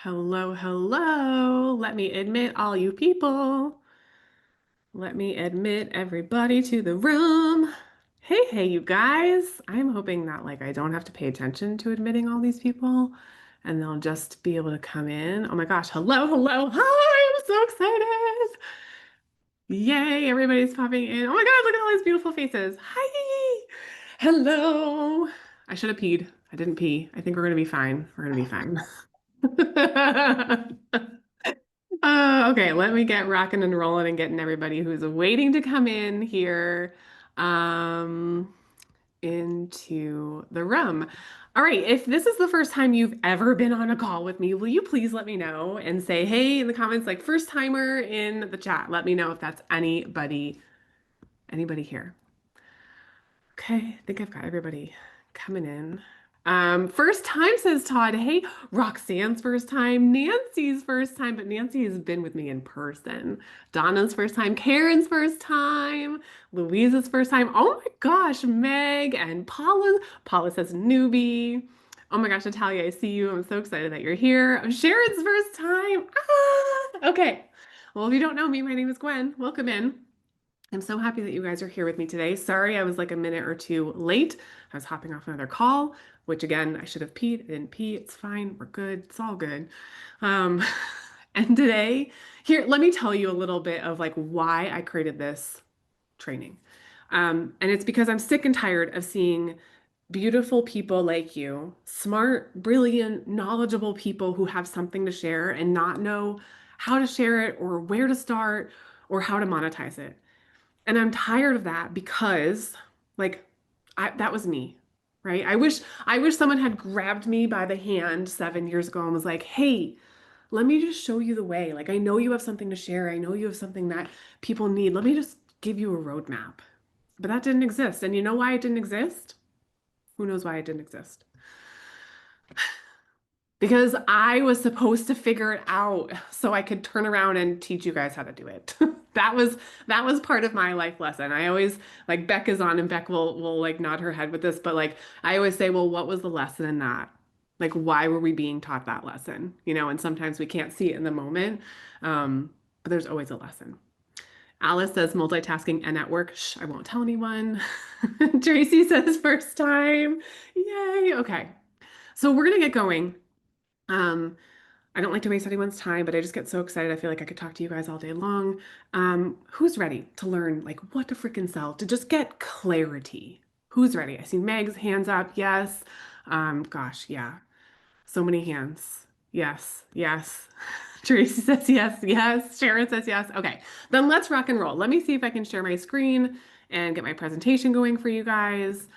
Hello, hello. Let me admit all you people. Let me admit everybody to the room. Hey, you guys. I'm hoping that I don't have to pay attention to admitting all these people and they'll just be able to come in. Oh my gosh. Hello, hello. Hi. I'm so excited. Yay, everybody's popping in. Oh my God, look at all these beautiful faces. Hi. Hello. I should have peed. I didn't pee. I think we're gonna be fine. We're gonna be fine. Okay, let me get rocking and rolling and getting everybody who's waiting to come in here um, into the room. All right, if this is the first time you've ever been on a call with me, will you please let me know and say, hey, in the comments, like first timer in the chat. Let me know if that's anybody here. Okay, I think I've got everybody coming in. First time, says Todd. Hey, Roxanne's first time, Nancy's first time, but Nancy has been with me in person. Donna's first time, Karen's first time, Louisa's first time. Oh my gosh, Meg and Paula. Paula says newbie. Oh my gosh, Natalia, I see you. I'm so excited that you're here. Sharon's first time. Ah, okay. Well, if you don't know me, my name is Gwen. Welcome in. I'm so happy that you guys are here with me today. Sorry, I was like a minute or two late. I was hopping off another call, which again, I should have peed. I didn't pee. It's fine. We're good. It's all good. Um, and today, here, let me tell you a little bit of like why I created this training. And it's because I'm sick and tired of seeing beautiful people like you, smart, brilliant, knowledgeable people who have something to share and not know how to share it or where to start or how to monetize it. And I'm tired of that because like that was me, right? I wish someone had grabbed me by the hand 7 years ago and was like, "Hey, let me just show you the way. Like I know you have something to share. I know you have something that people need. Let me just give you a roadmap." But that didn't exist. And you know why it didn't exist? Who knows why it didn't exist? Because I was supposed to figure it out so I could turn around and teach you guys how to do it. That was part of my life lesson. I always like Beck is on and Beck will like nod her head with this, but like I always say, well, what was the lesson in that? Like why were we being taught that lesson? You know, and sometimes we can't see it in the moment. But there's always a lesson. Alice says multitasking and at work. Shh, I won't tell anyone. Tracy says first time. Yay. Okay. So we're gonna get going. Um, I don't like to waste anyone's time, but I just get so excited. I feel like I could talk to you guys all day long. Who's ready to learn like what to freaking sell, to just get clarity? Who's ready? I see Meg's hands up. Yes. Gosh, yeah. So many hands. Yes, yes. Tracy says yes, yes. Sharon says yes. Okay, then let's rock and roll. Let me see if I can share my screen and get my presentation going for you guys.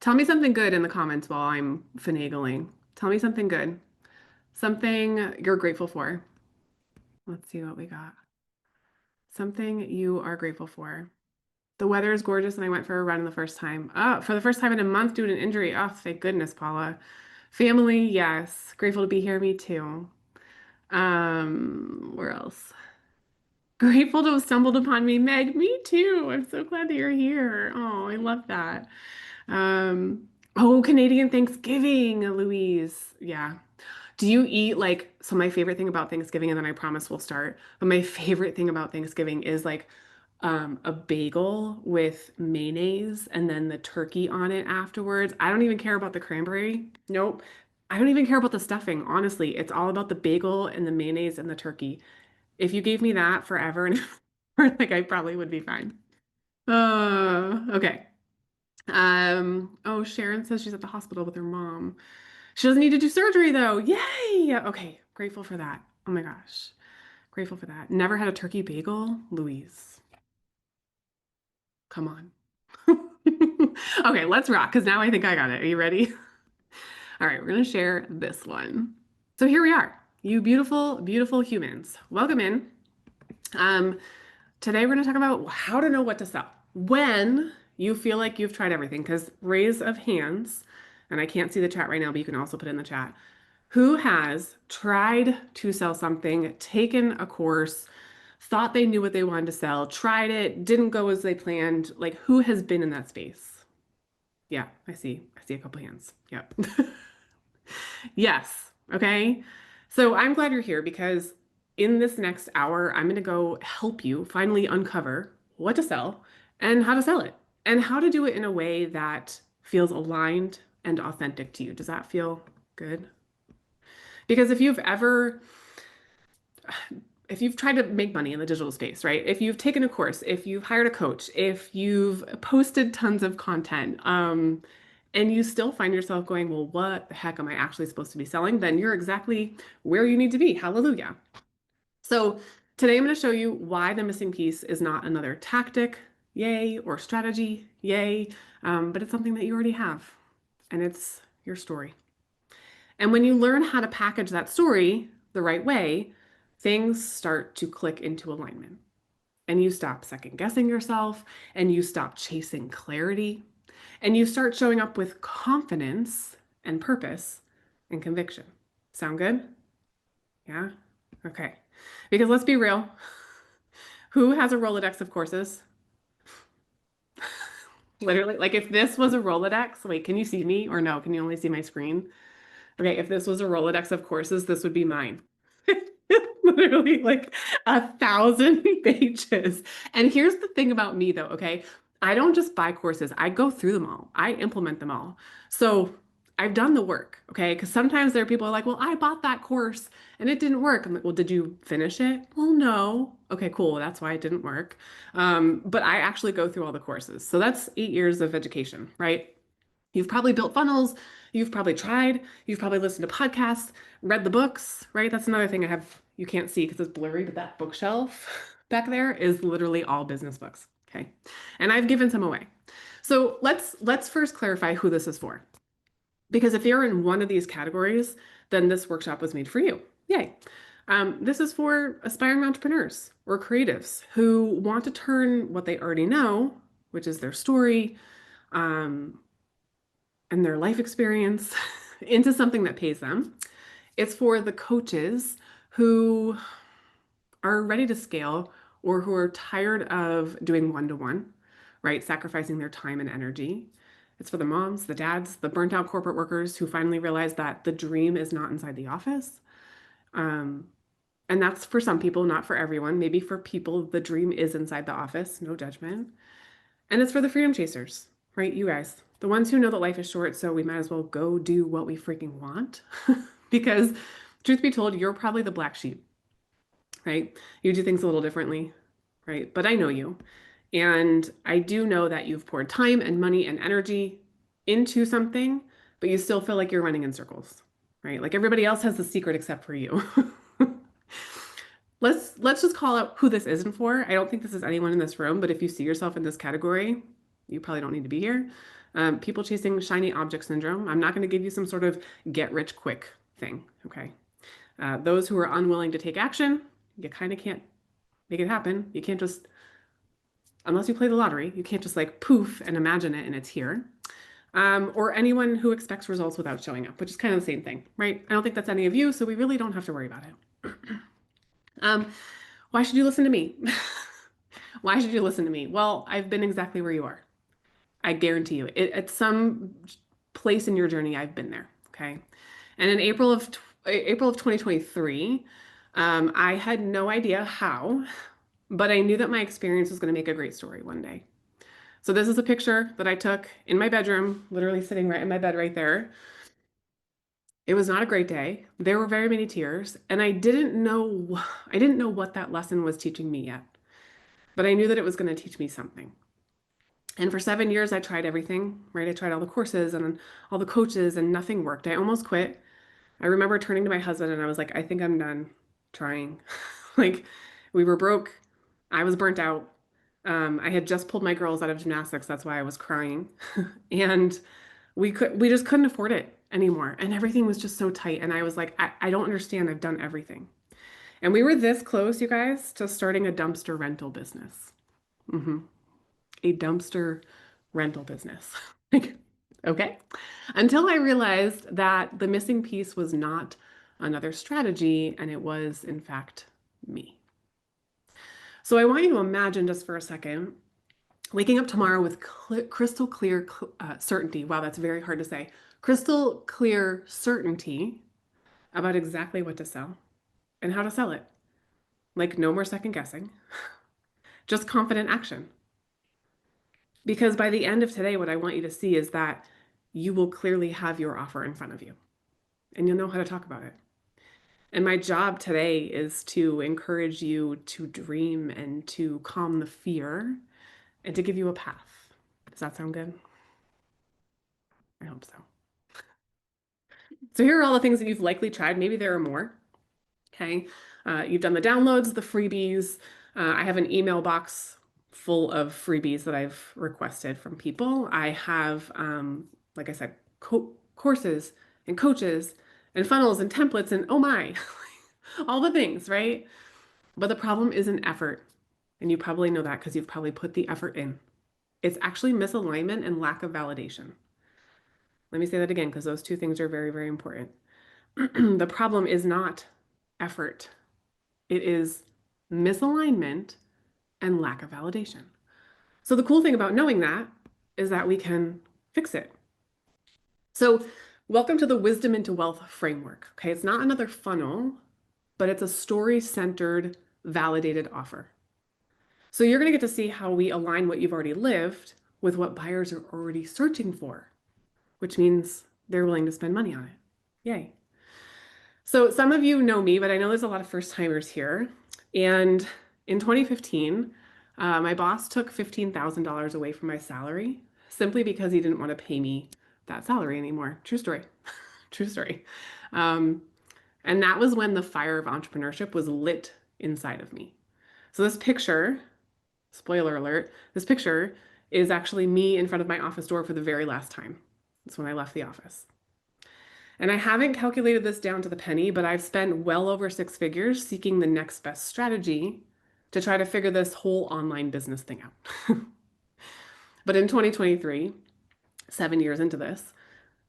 Tell me something good in the comments while I'm finagling. Tell me something good. Something you're grateful for. Let's see what we got. Something you are grateful for. The weather is gorgeous and I went for a run the first time. Oh, for the first time in a month due to an injury. Oh, thank goodness, Paula. Family, yes. Grateful to be here, me too. Where else? Grateful to have stumbled upon me, Meg. Me too. I'm so glad that you're here. Oh, I love that. Oh, Canadian Thanksgiving, Louise. Yeah. Do you eat like, so my favorite thing about Thanksgiving, and then I promise we'll start, but my favorite thing about Thanksgiving is like a bagel with mayonnaise and then the turkey on it afterwards. I don't even care about the cranberry. Nope. I don't even care about the stuffing. Honestly, it's all about the bagel and the mayonnaise and the turkey. If you gave me that forever and like I probably would be fine. Okay. Oh, Sharon says she's at the hospital with her mom. She doesn't need to do surgery though. Yay! Okay, grateful for that. Oh my gosh. Grateful for that. Never had a turkey bagel? Louise, come on. Okay, let's rock because now I think I got it. Are you ready? All right, we're gonna share this one. So here we are, you beautiful, beautiful humans. Welcome in. Um, Today we're gonna talk about how to know what to sell when you feel like you've tried everything. Because raise of hands, and I can't see the chat right now, but you can also put in the chat. Who has tried to sell something, taken a course, thought they knew what they wanted to sell, tried it, didn't go as they planned? Like, who has been in that space? Yeah, I see. I see a couple hands. Yep. Yes. Okay. So I'm glad you're here because in this next hour, I'm going to go help you finally uncover what to sell and how to sell it and how to do it in a way that feels aligned and authentic to you. Does that feel good? Because if you've tried to make money in the digital space, right? If you've taken a course, if you've hired a coach, if you've posted tons of content, and you still find yourself going, well, what the heck am I actually supposed to be selling? Then you're exactly where you need to be. Hallelujah. So today I'm going to show you why the missing piece is not another tactic, yay, or strategy, yay, but it's something that you already have, and it's your story. And when you learn how to package that story the right way, things start to click into alignment. And you stop second guessing yourself, and you stop chasing clarity, and you start showing up with confidence and purpose and conviction. Sound good? Yeah? Okay. Because let's be real, who has a Rolodex of courses? Literally, like if this was a Rolodex, wait, can you see me or no? Can you only see my screen? Okay, if this was a Rolodex of courses, this would be mine. Literally like 1,000 pages. And here's the thing about me though, okay? I don't just buy courses, I go through them all, I implement them all. So I've done the work, okay? Because sometimes there are people who are like, well, I bought that course and it didn't work. I'm like, well, did you finish it? Well, no. Okay, cool. That's why it didn't work. But I actually go through all the courses. So that's 8 years of education, right? You've probably built funnels, you've probably tried, you've probably listened to podcasts, read the books, right? That's another thing I have, you can't see because it's blurry, but that bookshelf back there is literally all business books. Okay. And I've given some away. So let's first clarify who this is for. Because if you're in one of these categories, then this workshop was made for you. Yay. This is for aspiring entrepreneurs or creatives who want to turn what they already know, which is their story, um, and their life experience into something that pays them. It's for the coaches who are ready to scale or who are tired of doing one-to-one, right? Sacrificing their time and energy. It's for the moms, the dads, the burnt out corporate workers who finally realize that the dream is not inside the office. Um, and that's for some people, not for everyone. Maybe for people, the dream is inside the office, no judgment. And it's for the freedom chasers, right? You guys, the ones who know that life is short, so we might as well go do what we freaking want. Because truth be told, you're probably the black sheep, right? You do things a little differently, right? But I know you. And I do know that you've poured time and money and energy into something, but you still feel like you're running in circles, right? Like everybody else has the secret except for you. Let's just call out who this isn't for. I don't think this is anyone in this room, but if you see yourself in this category, you probably don't need to be here. People chasing shiny object syndrome. I'm not going to give you some sort of get rich quick thing, okay? Those who are unwilling to take action, you kind of can't make it happen. You can't just, unless you play the lottery, you can't just like poof and imagine it and it's here. Or anyone who expects results without showing up, which is kind of the same thing, right? I don't think that's any of you, so we really don't have to worry about it. Why should you listen to me? Why should you listen to me? Well, I've been exactly where you are. I guarantee you. At some place in your journey, I've been there. Okay. And in April of 2023, I had no idea how, but I knew that my experience was going to make a great story one day. So this is a picture that I took in my bedroom, literally sitting right in my bed right there. It was not a great day. There were very many tears, and I didn't know what that lesson was teaching me yet, but I knew that it was going to teach me something. And for 7 years, I tried everything, right? I tried all the courses and all the coaches, and nothing worked. I almost quit. I remember turning to my husband and I was like, I think I'm done trying. Like, we were broke. I was burnt out. I had just pulled my girls out of gymnastics. That's why I was crying. And we just couldn't afford it anymore. And everything was just so tight. And I was like, I don't understand. I've done everything. And we were this close, you guys, to starting a dumpster rental business. Hmm. A dumpster rental business. Like, okay. Until I realized that the missing piece was not another strategy, and it was, in fact, me. So I want you to imagine just for a second waking up tomorrow with crystal clear certainty. Wow, that's very hard to say. Crystal clear certainty about exactly what to sell and how to sell it. Like, no more second guessing, just confident action. Because by the end of today, what I want you to see is that you will clearly have your offer in front of you and you'll know how to talk about it. And my job today is to encourage you to dream and to calm the fear and to give you a path. Does that sound good? I hope so. So here are all the things that you've likely tried. Maybe there are more. Okay. You've done the downloads, the freebies. I have an email box full of freebies that I've requested from people. I have, like I said, courses and coaches and funnels and templates and oh my, all the things, right? But the problem isn't effort. And you probably know that because you've probably put the effort in. It's actually misalignment and lack of validation. Let me say that again because those two things are very, very important. The problem is not effort, it is misalignment and lack of validation. So, the cool thing about knowing that is that we can fix it. So, welcome to the Wisdom into Wealth framework. Okay, it's not another funnel, but it's a story centered, validated offer. So, you're going to get to see how we align what you've already lived with what buyers are already searching for, which means they're willing to spend money on it. Yay. So some of you know me, but I know there's a lot of first timers here. And in 2015, my boss took $15,000 away from my salary simply because he didn't want to pay me that salary anymore. True story. True story. Um, and that was when the fire of entrepreneurship was lit inside of me. So this picture, spoiler alert, this picture is actually me in front of my office door for the very last time. That's when I left the office. And I haven't calculated this down to the penny, but I've spent well over six figures seeking the next best strategy to try to figure this whole online business thing out. But in 2023, 7 years into this,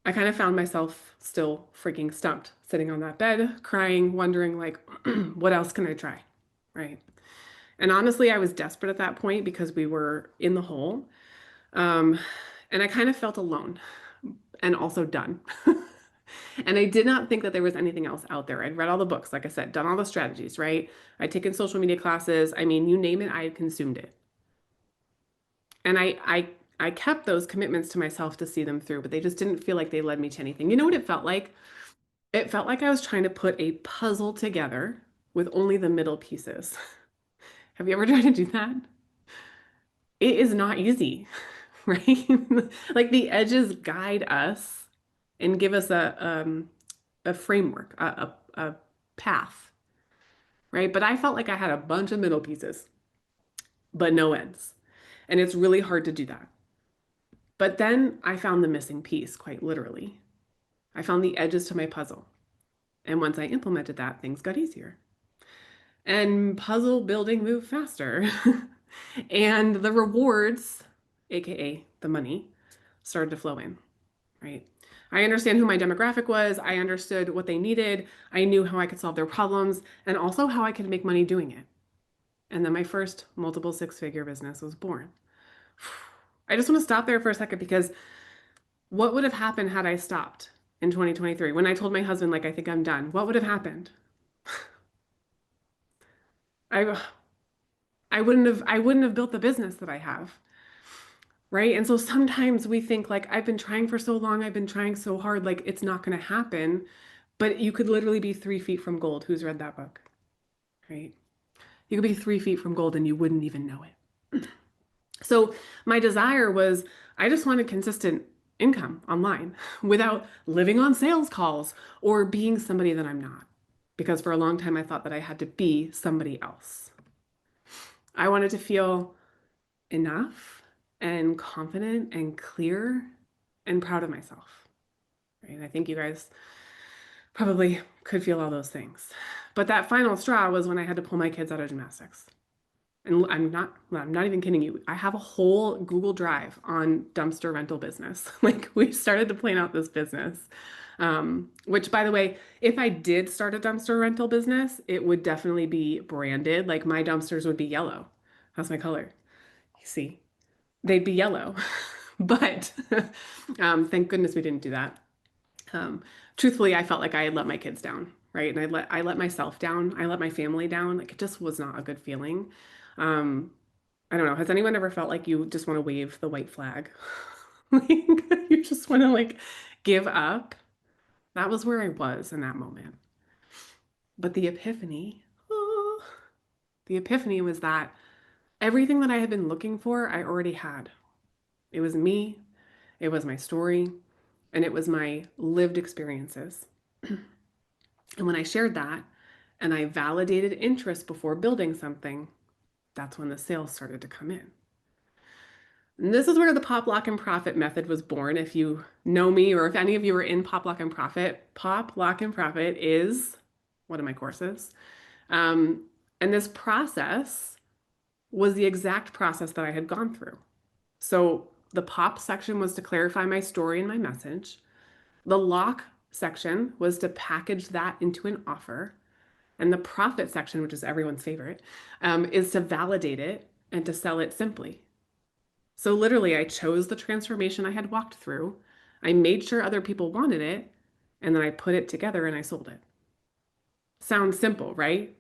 I kind of found myself still freaking stumped, sitting on that bed, crying, wondering like, what else can I try? Right. And honestly, I was desperate at that point because we were in the hole. Um, and I kind of felt alone and also done. And I did not think that there was anything else out there. I'd read all the books, like I said, done all the strategies, right? I'd taken social media classes. I mean, you name it, I had consumed it. And I kept those commitments to myself to see them through, but they just didn't feel like they led me to anything. You know what it felt like? It felt like I was trying to put a puzzle together with only the middle pieces. Have you ever tried to do that? It is not easy, right? Like the edges guide us and give us a framework, a path, right? But I felt like I had a bunch of middle pieces, but no ends. And it's really hard to do that. But then I found the missing piece, quite literally. I found the edges to my puzzle. And once I implemented that, things got easier. And puzzle building moved faster. And the rewards, AKA the money, started to flow in, right? I understand who my demographic was. I understood what they needed. I knew how I could solve their problems and also how I could make money doing it. And then my first multiple six-figure business was born. I just want to stop there for a second because what would have happened had I stopped in 2023 when I told my husband, like, I think I'm done? What would have happened? I I wouldn't have built the business that I have. Right. And so sometimes we think like, I've been trying for so long, I've been trying so hard, like it's not going to happen. But you could literally be 3 feet from gold. Who's read that book? Right. You could be 3 feet from gold and you wouldn't even know it. So my desire was I just wanted consistent income online without living on sales calls or being somebody that I'm not. Because for a long time, I thought that I had to be somebody else. I wanted to feel enough and confident and clear and proud of myself. Right? And I think you guys probably could feel all those things. But that final straw was when I had to pull my kids out of gymnastics. And I'm not even kidding you. I have a whole Google Drive on dumpster rental business. Like we started to plan out this business. Which by the way, if I did start a dumpster rental business, it would definitely be branded. Like my dumpsters would be yellow. That's my color. You see, they'd be yellow. But thank goodness we didn't do that. truthfully, I felt like I had let my kids down, right? And I let myself down. I let my family down. Like it just was not a good feeling. Um, I don't know. Has anyone ever felt like you just want to wave the white flag? Like you just want to like give up? That was where I was in that moment. But the epiphany was that everything that I had been looking for, I already had. It was me, it was my story, and it was my lived experiences. And when I shared that and I validated interest before building something, that's when the sales started to come in. And this is where the Pop Lock and Profit method was born. If you know me or if any of you are in Pop Lock and Profit, Pop Lock and Profit is one of my courses. Um, and this process was the exact process that I had gone through. So the pop section was to clarify my story and my message. The lock section was to package that into an offer. And the profit section, which is everyone's favorite, is to validate it and to sell it simply. So literally, I chose the transformation I had walked through. I made sure other people wanted it, and then I put it together and I sold it. Sounds simple, right?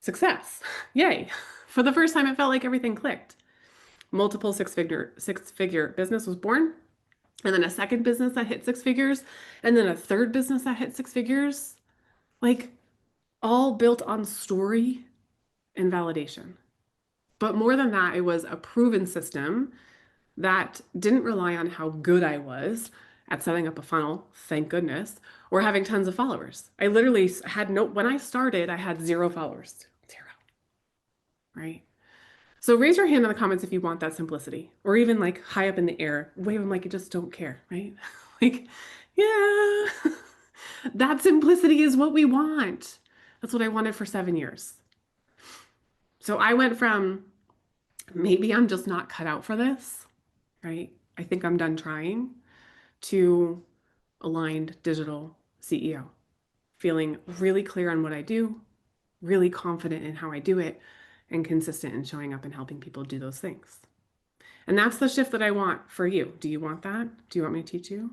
Success. Yay. For the first time, it felt like everything clicked. Multiple six figure business was born, and then a second business that hit six figures, and then a third business that hit six figures. Like all built on story and validation. But more than that, it was a proven system that didn't rely on how good I was at setting up a funnel, thank goodness, or having tons of followers. I literally had when I started, I had 0 followers. 0, right? So raise your hand in the comments if you want that simplicity, or even like high up in the air, wave them like you just don't care, right? Like, yeah, that simplicity is what we want. That's what I wanted for 7 years. So I went from maybe I'm just not cut out for this, right? I think I'm done trying, to aligned digital CEO, feeling really clear on what I do, really confident in how I do it, and consistent in showing up and helping people do those things. And that's the shift that I want for you. Do you want that? Do you want me to teach you?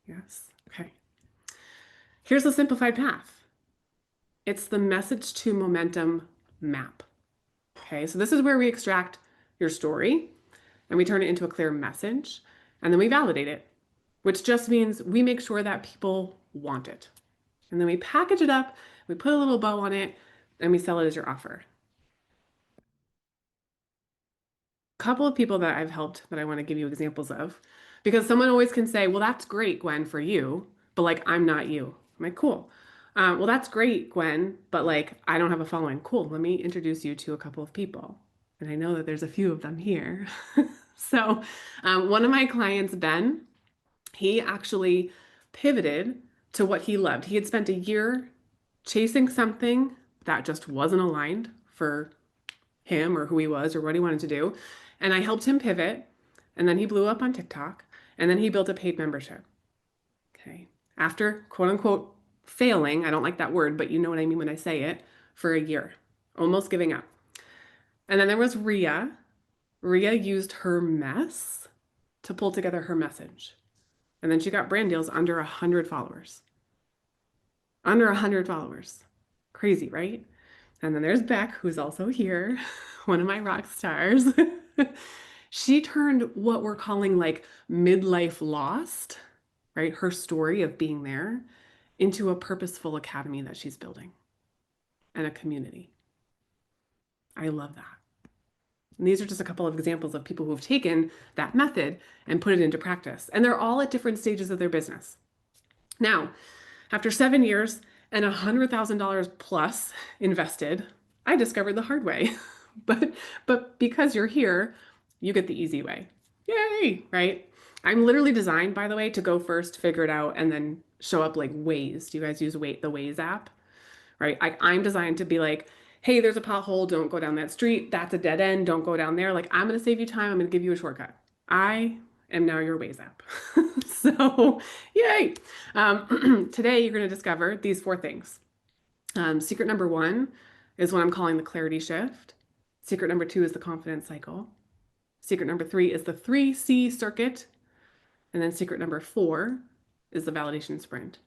Yes. Okay. Here's the simplified path. It's the message to momentum map. Okay. So this is where we extract your story and we turn it into a clear message and then we validate it, which just means we make sure that people want it. And then we package it up, we put a little bow on it, and we sell it as your offer. Couple of people that I've helped that I want to give you examples of, because someone always can say, well, that's great, Gwen, for you, but like, I'm not you. I'm like, cool. Well, that's great, Gwen, but like, I don't have a following. Cool. Let me introduce you to a couple of people. And I know that there's a few of them here. So, one of my clients, Ben, he actually pivoted to what he loved. He had spent a year chasing something that just wasn't aligned for him or who he was or what he wanted to do. And I helped him pivot. And then he blew up on TikTok. And then he built a paid membership. Okay. After quote unquote failing, I don't like that word, but you know what I mean when I say it, for a year, almost giving up. And then there was Rhea. Rhea used her mess to pull together her message. And then she got brand deals under 100 followers. Under 100 followers. Crazy, right? And then there's Beck, who's also here, one of my rock stars. She turned what we're calling like midlife lost, right? Her story of being there into a purposeful academy that she's building and a community. I love that. And these are just a couple of examples of people who have taken that method and put it into practice. And they're all at different stages of their business. Now, after 7 years and $100,000 plus invested, I discovered the hard way. But because you're here, you get the easy way. Yay, right? I'm literally designed, by the way, to go first, figure it out, and then show up like Waze. Do you guys use the Waze app? Right? I'm designed to be like, hey, there's a pothole, don't go down that street. That's a dead end, don't go down there. Like, I'm going to save you time. I'm going to give you a shortcut. I am now your Waze app. So, yay. Today, you're going to discover these 4 things. Secret number 1 is what I'm calling the clarity shift. Secret number 2 is the confidence cycle. Secret number 3 is the 3C circuit. And then secret number 4 is the validation sprint.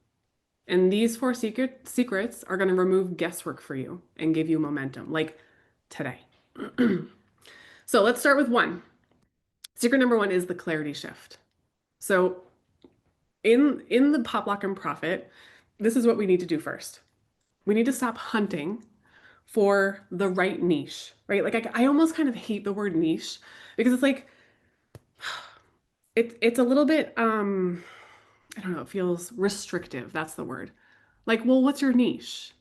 And these four secrets are going to remove guesswork for you and give you momentum, like today. So let's start with one. Secret number one is the clarity shift. So in the Pop Lock and Profit, this is what we need to do first. We need to stop hunting for the right niche, right? Like I almost kind of hate the word niche because it's like it's a little bit I don't know, it feels restrictive. That's the word. Like, well, what's your niche?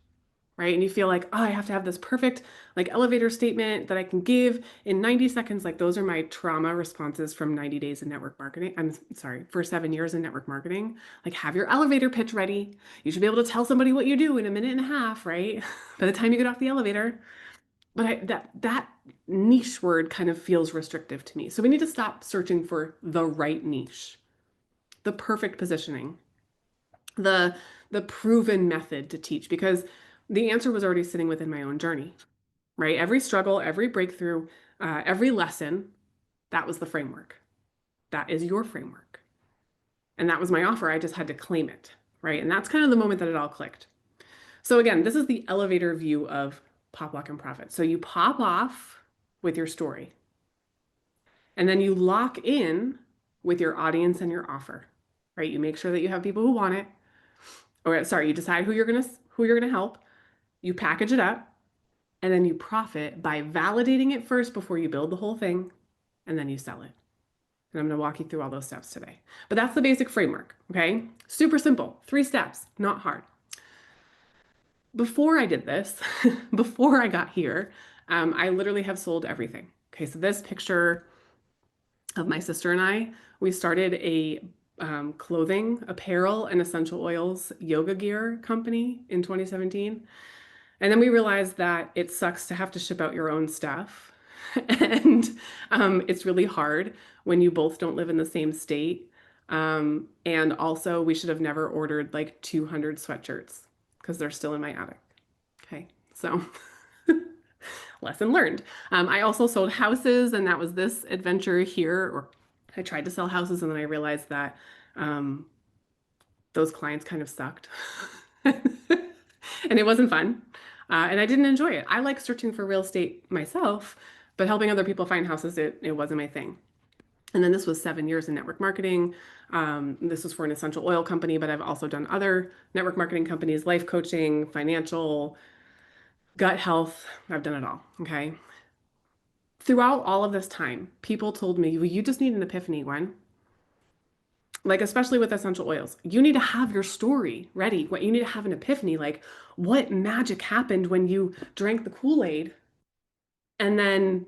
Right? And you feel like, oh, I have to have this perfect like elevator statement that I can give in 90 seconds. Like those are my trauma responses from 90 days in network marketing. I'm sorry, for 7 years in network marketing. Like have your elevator pitch ready. You should be able to tell somebody what you do in a minute and a half, right? By the time you get off the elevator. But that niche word kind of feels restrictive to me. So we need to stop searching for the right niche, the perfect positioning, the the proven method to teach, because the answer was already sitting within my own journey, right? Every struggle, every breakthrough, every lesson, that was the framework. That is your framework. And that was my offer. I just had to claim it, right? And that's kind of the moment that it all clicked. So again, this is the elevator view of Pop Lock and Profit. So you pop off with your story, and then you lock in with your audience and your offer, right? You make sure that you have people who want it. Or sorry, you decide who you're gonna help. You package it up, and then you profit by validating it first before you build the whole thing, and then you sell it. And I'm going to walk you through all those steps today. But that's the basic framework, okay? Super simple, 3 steps, not hard. Before I did this, before I got here, I literally have sold everything. Okay, so this picture of my sister and I, we started a clothing, apparel, and essential oils yoga gear company in 2017. And then we realized that it sucks to have to ship out your own stuff. And it's really hard when you both don't live in the same state. And also, we should have never ordered like 200 sweatshirts because they're still in my attic. Okay, so lesson learned. I also sold houses, and that was this adventure here. Or I tried to sell houses, and then I realized that those clients kind of sucked. And it wasn't fun. And I didn't enjoy it. I like searching for real estate myself, but helping other people find houses, it wasn't my thing. And then this was 7 years in network marketing. This was for an essential oil company, but I've also done other network marketing companies, life coaching, financial, gut health. I've done it all. Okay. Throughout all of this time, people told me, well, you just need an epiphany, Gwen. Like, especially with essential oils, you need to have your story ready. What you need to have an epiphany, like what magic happened when you drank the Kool-Aid and then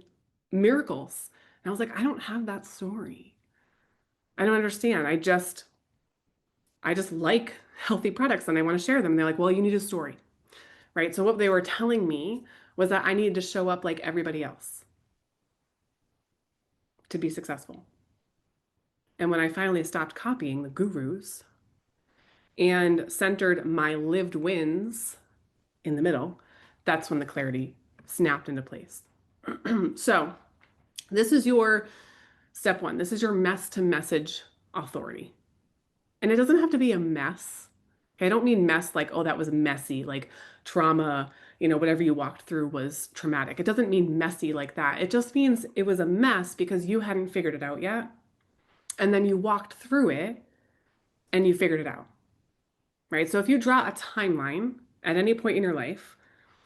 miracles. And I was like, I don't have that story. I don't understand. I just like healthy products and I want to share them. And they're like, well, you need a story, right? So what they were telling me was that I needed to show up like everybody else to be successful. And when I finally stopped copying the gurus and centered my lived wins in the middle, that's when the clarity snapped into place. So this is your step one. This is your mess to message authority. And it doesn't have to be a mess. Okay, I don't mean mess like, oh, that was messy, like trauma, whatever you walked through was traumatic. It doesn't mean messy like that. It just means it was a mess because you hadn't figured it out yet. And then you walked through it and you figured it out, right? So if you draw a timeline at any point in your life,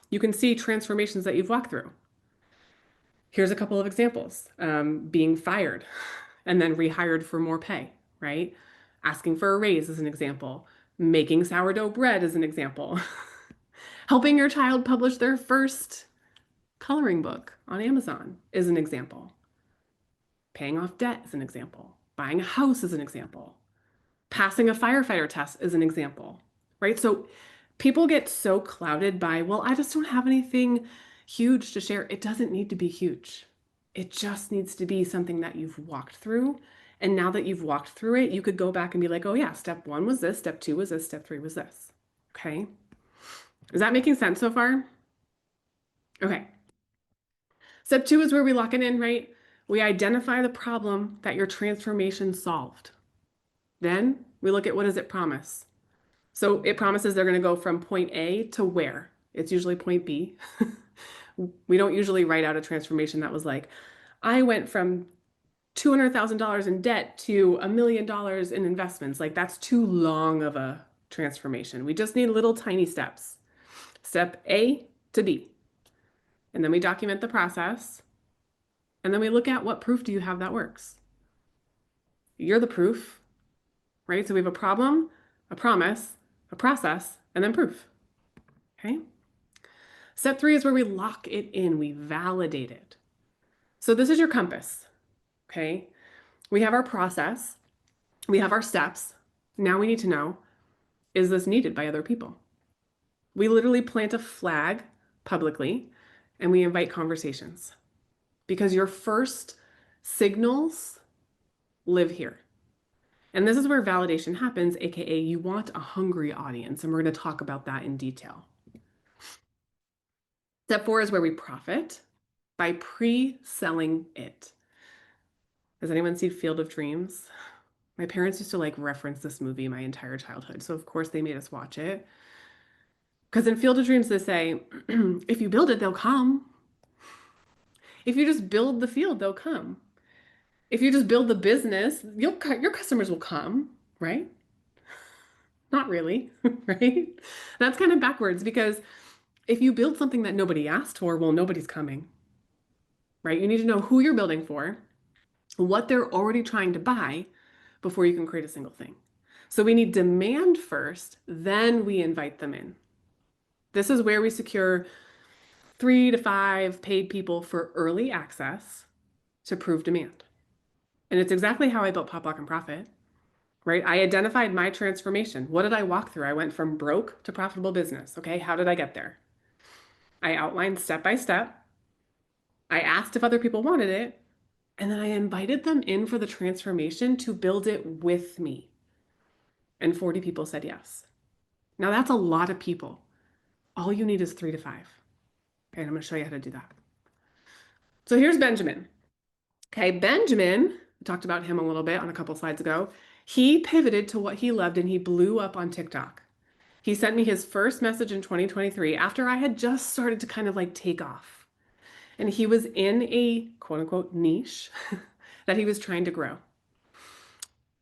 you can see transformations that you've walked through. Here's a couple of examples. Being fired and then rehired for more pay, right? Asking for a raise is an example. Making sourdough bread is an example. Helping your child publish their first coloring book on Amazon is an example. Paying off debt is an example. Buying a house is an example. Passing a firefighter test is an example, right? So people get so clouded by, well, I just don't have anything huge to share. It doesn't need to be huge. It just needs to be something that you've walked through. And now that you've walked through it, you could go back and be like, oh yeah, step 1 was this, step 2 was this, step 3 was this. Okay. Is that making sense so far? Okay. Step 2 is where we lock it in, right? We identify the problem that your transformation solved. Then We look at what does it promise. So it promises they're going to go from point A to where? It's usually point B. We don't usually write out a transformation that was like, I went from $200,000 in debt to $1 million in investments. Like that's too long of a transformation. We just need little tiny steps. Step A to B. And then we document the process. And then we look at what proof do you have that works? You're the proof, right? So we have a problem, a promise, a process, and then proof. Okay. Step 3 is where we lock it in, we validate it. So this is your compass. Okay. We have our process, we have our steps. Now we need to know, is this needed by other people? We literally plant a flag publicly and we invite conversations because your first signals live here. And this is where validation happens, AKA you want a hungry audience. And we're going to talk about that in detail. Step 4 is where we profit by pre-selling it. Has anyone seen Field of Dreams? My parents used to like reference this movie my entire childhood. So of course they made us watch it. Because in Field of Dreams, they say, if you build it, they'll come. If you just build the field, they'll come. If you just build the business, your customers will come, right? Not really, right? That's kind of backwards because if you build something that nobody asked for, well, nobody's coming, right? You need to know who you're building for, what they're already trying to buy before you can create a single thing. So we need demand first, then we invite them in. This is where we secure 3 to 5 paid people for early access to prove demand. And it's exactly how I built Pop Lock and Profit, right? I identified my transformation. What did I walk through? I went from broke to profitable business. Okay, how did I get there? I outlined step by step. I asked if other people wanted it, and then I invited them in for the transformation to build it with me. And 40 people said yes. Now that's a lot of people. All you need is 3 to 5. Okay, and I'm going to show you how to do that. So here's Benjamin. Okay, Benjamin, I talked about him a little bit on a couple slides ago. He pivoted to what he loved and he blew up on TikTok. He sent me his first message in 2023 after I had just started to kind of like take off. And he was in a quote unquote niche that he was trying to grow.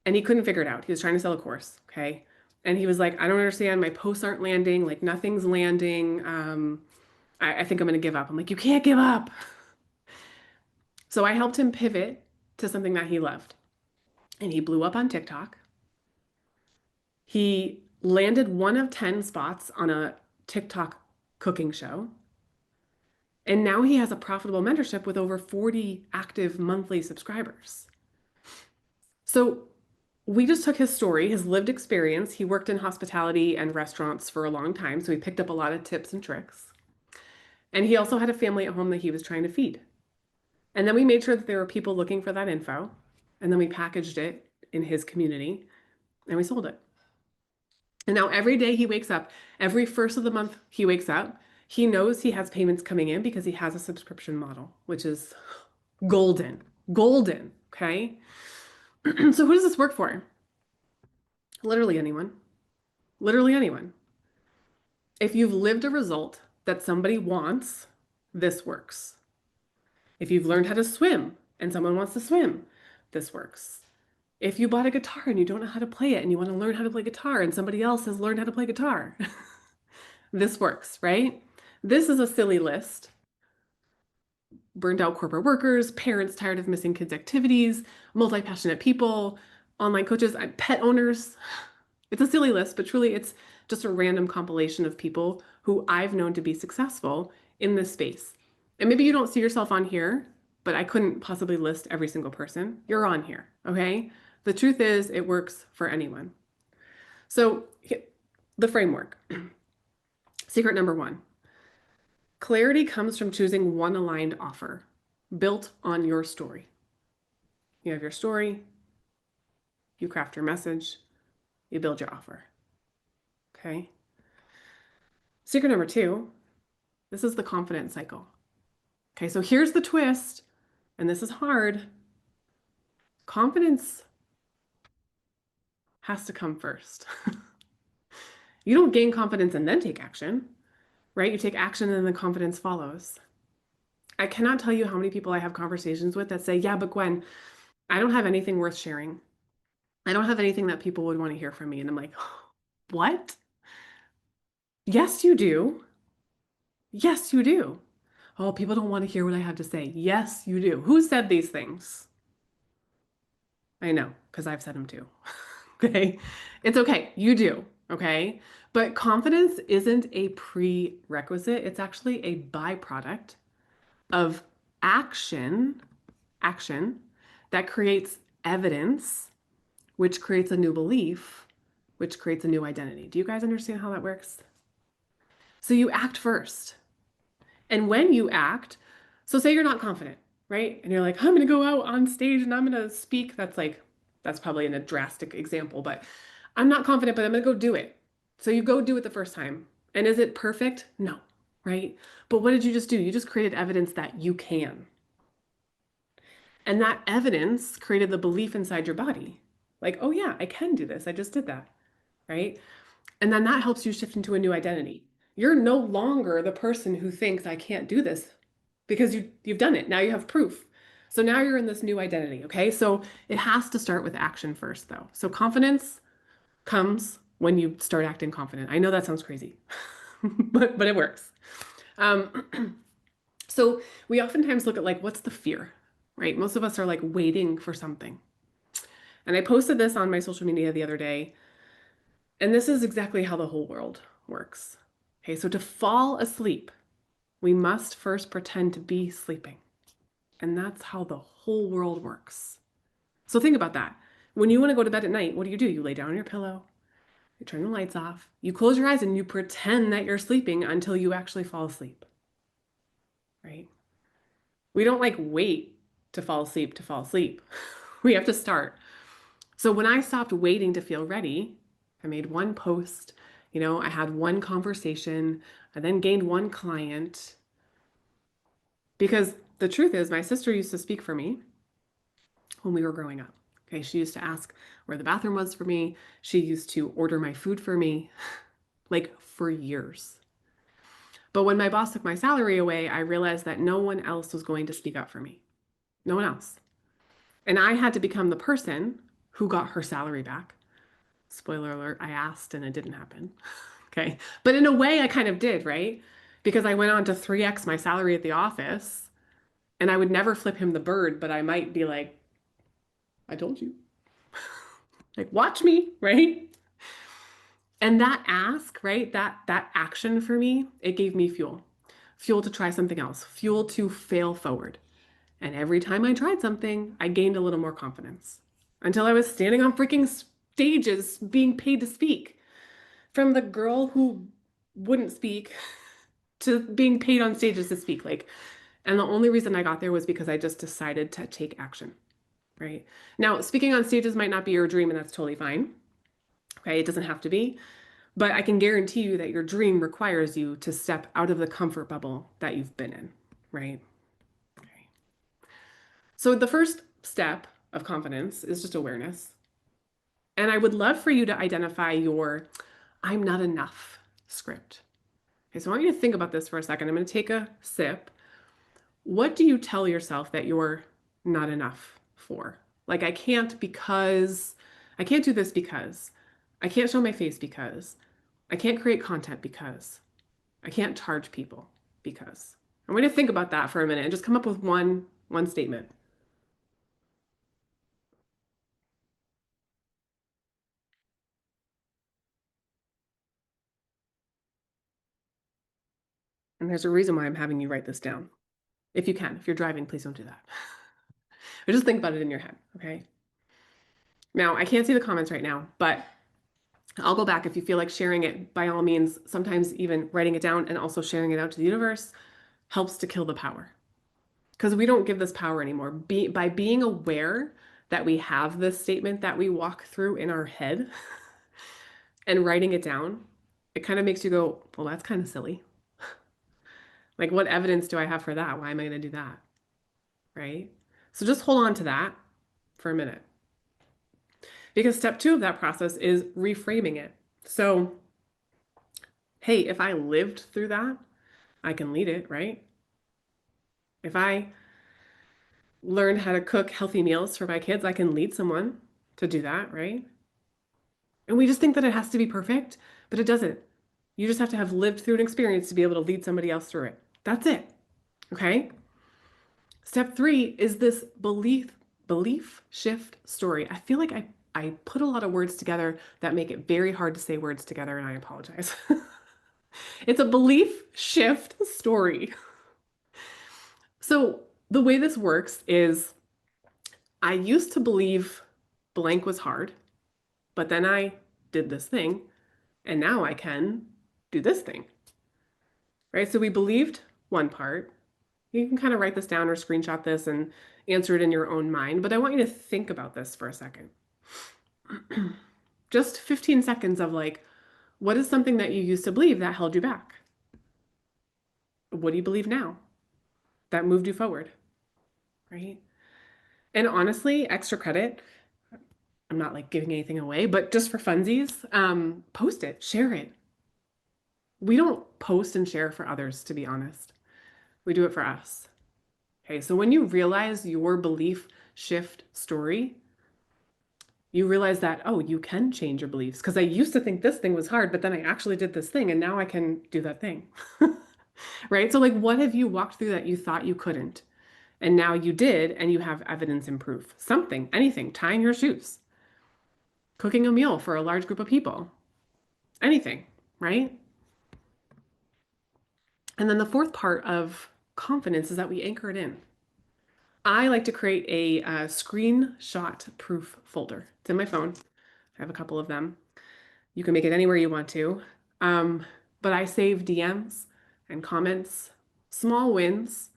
And he couldn't figure it out. He was trying to sell a course. Okay. And he was like, I don't understand. My posts aren't landing. Like nothing's landing. I think I'm going to give up. I'm like, you can't give up. So I helped him pivot to something that he loved. And he blew up on TikTok. He landed 1 of 10 spots on a TikTok cooking show. And now he has a profitable mentorship with over 40 active monthly subscribers. So we just took his story, his lived experience. He worked in hospitality and restaurants for a long time, so he picked up a lot of tips and tricks. And he also had a family at home that he was trying to feed. And then we made sure that there were people looking for that info. And then we packaged it in his community and we sold it. And now every day he wakes up, every first of the month he wakes up, he knows he has payments coming in because he has a subscription model, which is golden, golden, okay? So who does this work for? Literally anyone. Literally anyone. If you've lived a result that somebody wants, this works. If you've learned how to swim and someone wants to swim, this works. If you bought a guitar and you don't know how to play it and you want to learn how to play guitar and somebody else has learned how to play guitar, this works, right? This is a silly list. Burned out corporate workers, parents tired of missing kids' activities, multi-passionate people, online coaches, pet owners. It's a silly list, but truly it's just a random compilation of people who I've known to be successful in this space. And maybe you don't see yourself on here, but I couldn't possibly list every single person. You're on here, okay? The truth is it works for anyone. So the framework. Secret number 1. Clarity comes from choosing one aligned offer built on your story. You have your story, you craft your message, you build your offer. Okay? Secret number 2, this is the confidence cycle. Okay, so here's the twist, and this is hard. Confidence has to come first. You don't gain confidence and then take action, right? You take action and then the confidence follows. I cannot tell you how many people I have conversations with that say, yeah, but Gwen, I don't have anything worth sharing. I don't have anything that people would want to hear from me. And I'm like, what? Yes, you do. Yes, you do. Oh, people don't want to hear what I have to say. Yes, you do. Who said these things? I know, because I've said them too. Okay. It's okay. You do. Okay. But confidence isn't a prerequisite, it's actually a byproduct of action, action that creates evidence, which creates a new belief, which creates a new identity. Do you guys understand how that works? So you act first. And when you act, so say you're not confident, right? And you're like, I'm going to go out on stage and I'm going to speak. That's probably in a drastic example, but I'm not confident, but I'm going to go do it. So you go do it the first time. And is it perfect? No, right? But what did you just do? You just created evidence that you can. And that evidence created the belief inside your body. Like, oh yeah, I can do this. I just did that, right? And then that helps you shift into a new identity. You're no longer the person who thinks I can't do this because you've done it. Now you have proof. So now you're in this new identity, okay? So it has to start with action first though. So confidence comes when you start acting confident. I know that sounds crazy, but it works. So we oftentimes look at like, what's the fear, right? Most of us are like waiting for something. And I posted this on my social media the other day, and this is exactly how the whole world works. Okay, so to fall asleep, we must first pretend to be sleeping. And that's how the whole world works. So think about that. When you want to go to bed at night, what do? You lay down on your pillow, you turn the lights off, you close your eyes, and you pretend that you're sleeping until you actually fall asleep, right? We don't like wait to fall asleep to fall asleep. We have to start. So when I stopped waiting to feel ready, I made one post, I had one conversation, I then gained one client. Because the truth is, my sister used to speak for me when we were growing up. Okay, she used to ask where the bathroom was for me. She used to order my food for me, like for years. But when my boss took my salary away, I realized that no one else was going to speak up for me. No one else. And I had to become the person who got her salary back. Spoiler alert, I asked and it didn't happen. Okay. But in a way, I kind of did, right? Because I went on to 3x my salary at the office and I would never flip him the bird, but I might be like, I told you. Like, watch me, right? And that ask, right? That action for me, it gave me fuel. Fuel to try something else, fuel to fail forward. And every time I tried something, I gained a little more confidence until I was standing on freaking stages being paid to speak. From the girl who wouldn't speak to being paid on stages to speak. And the only reason I got there was because I just decided to take action, right? Now, speaking on stages might not be your dream, and that's totally fine. Okay, it doesn't have to be. But I can guarantee you that your dream requires you to step out of the comfort bubble that you've been in, right? Okay. So the first step of confidence is just awareness. And I would love for you to identify your I'm not enough script. Okay, so I want you to think about this for a second. I'm going to take a sip. What do you tell yourself that you're not enough for? Like, I can't because, I can't do this because, I can't show my face because, I can't create content because, I can't charge people because. I'm going to think about that for a minute and just come up with one statement. And there's a reason why I'm having you write this down. If you can, if you're driving, please don't do that. But just think about it in your head, okay? Now, I can't see the comments right now, but I'll go back if you feel like sharing it, by all means. Sometimes even writing it down and also sharing it out to the universe helps to kill the power. Because we don't give this power anymore. By being aware that we have this statement that we walk through in our head and writing it down, it kind of makes you go, well, that's kind of silly. Like, what evidence do I have for that? Why am I going to do that? Right? So just hold on to that for a minute. Because step two of that process is reframing it. So, hey, if I lived through that, I can lead it, right? If I learned how to cook healthy meals for my kids, I can lead someone to do that, right? And we just think that it has to be perfect, but it doesn't. You just have to have lived through an experience to be able to lead somebody else through it. That's it. Okay? Step three is this belief shift story. I feel like I put a lot of words together that make it very hard to say words together, and I apologize. It's a belief shift story. So the way this works is I used to believe blank was hard, but then I did this thing, and now I can do this thing, right? So we believed one part. You can kind of write this down or screenshot this and answer it in your own mind, but I want you to think about this for a second. Just 15 seconds of like, what is something that you used to believe that held you back? What do you believe now that moved you forward, right? And honestly, extra credit, I'm not like giving anything away, but just for funsies, post it, share it. We don't post and share for others, to be honest. We do it for us. Okay, so when you realize your belief shift story, you realize that, oh, you can change your beliefs. Because I used to think this thing was hard, but then I actually did this thing, and now I can do that thing. Right? So, like, what have you walked through that you thought you couldn't? And now you did, and you have evidence and proof. Something, anything, tying your shoes, cooking a meal for a large group of people, anything, right? And then the fourth part of confidence is that we anchor it in. I like to create a screenshot proof folder. It's in my phone. I have a couple of them. You can make it anywhere you want to. Um, but I save DMs and comments, small wins,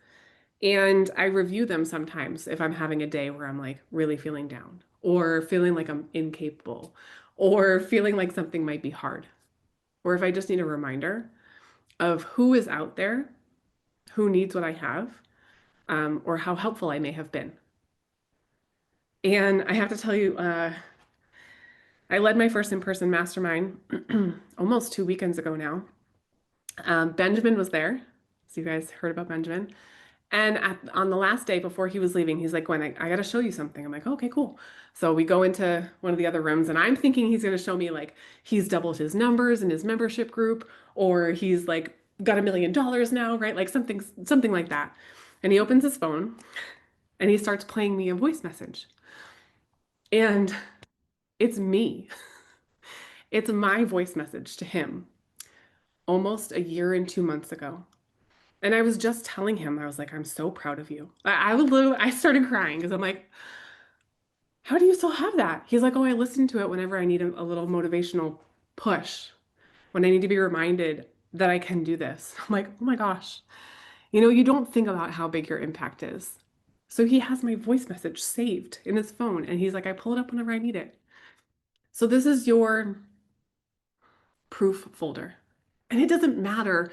and I review them sometimes if I'm having a day where I'm like really feeling down or feeling like I'm incapable or feeling like something might be hard. Or if I just need a reminder of who is out there, who needs what I have, or how helpful I may have been. And I have to tell you, I led my first in-person mastermind almost 2 weekends ago now. Benjamin was there. So you guys heard about Benjamin. And on the last day before he was leaving, he's like, Gwen, I got to show you something. I'm like, okay, cool. So we go into one of the other rooms, and I'm thinking he's going to show me like he's doubled his numbers in his membership group, or he's like got $1 million now, right? Like something like that. And he opens his phone and he starts playing me a voice message. And it's me. It's my voice message to him almost a year and 2 months ago. And I was just telling him, I was like, I'm so proud of you. I started crying because I'm like, how do you still have that? He's like, oh, I listen to it whenever I need a little motivational push, when I need to be reminded that I can do this. I'm like, oh my gosh. You don't think about how big your impact is. So he has my voice message saved in his phone, and he's like, I pull it up whenever I need it. So this is your proof folder. And it doesn't matter,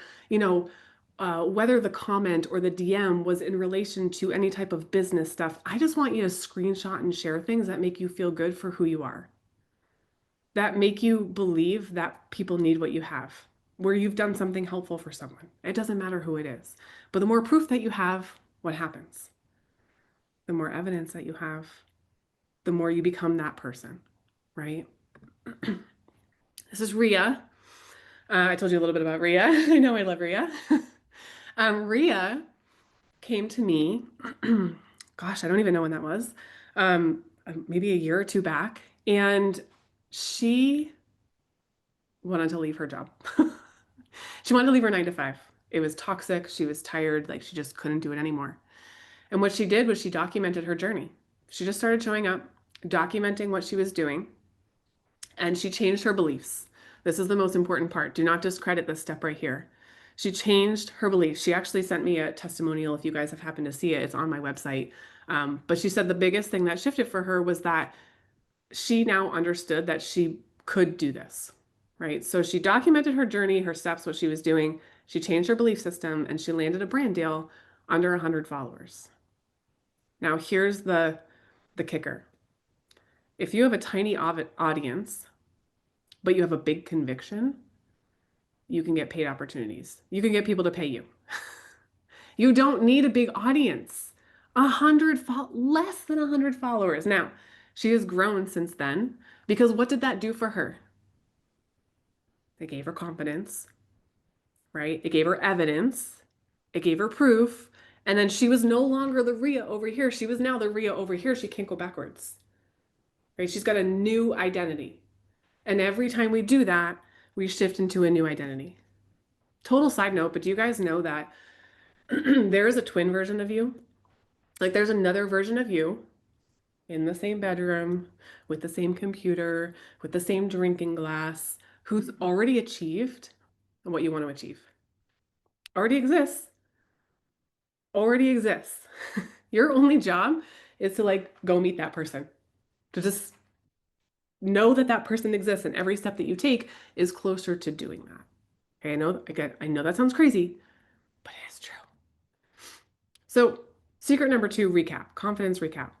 whether the comment or the DM was in relation to any type of business stuff. I just want you to screenshot and share things that make you feel good for who you are, that make you believe that people need what you have, where you've done something helpful for someone. It doesn't matter who it is. But the more proof that you have, what happens? The more evidence that you have, the more you become that person, right? This is Ria. I told you a little bit about Ria. I know I love Ria. Ria came to me, gosh, I don't even know when that was, maybe a year or two back, and she wanted to leave her job. She wanted to leave her 9 to 5. It was toxic. She was tired. Like she just couldn't do it anymore. And what she did was she documented her journey. She just started showing up, documenting what she was doing, and she changed her beliefs. This is the most important part. Do not discredit this step right here. She changed her beliefs. She actually sent me a testimonial. If you guys have happened to see it, it's on my website. But she said the biggest thing that shifted for her was that she now understood that she could do this, right? So she documented her journey, her steps, what she was doing. She changed her belief system, and she landed a brand deal under 100 followers. Now, here's the kicker. If you have a tiny audience, but you have a big conviction, you can get paid opportunities. You can get people to pay you. You don't need a big audience. Less than 100 followers. Now, she has grown since then because what did that do for her? It gave her confidence, right? It gave her evidence. It gave her proof. And then she was no longer the Ria over here. She was now the Ria over here. She can't go backwards, right? She's got a new identity. And every time we do that, we shift into a new identity. Total side note, but do you guys know that there is a twin version of you? Like there's another version of you in the same bedroom, with the same computer, with the same drinking glass, who's already achieved what you want to achieve. Already exists. Already exists. Your only job is to like go meet that person, to just know that that person exists, and every step that you take is closer to doing that. Okay, I know that sounds crazy, but it is true. So, secret number 2, recap, confidence recap.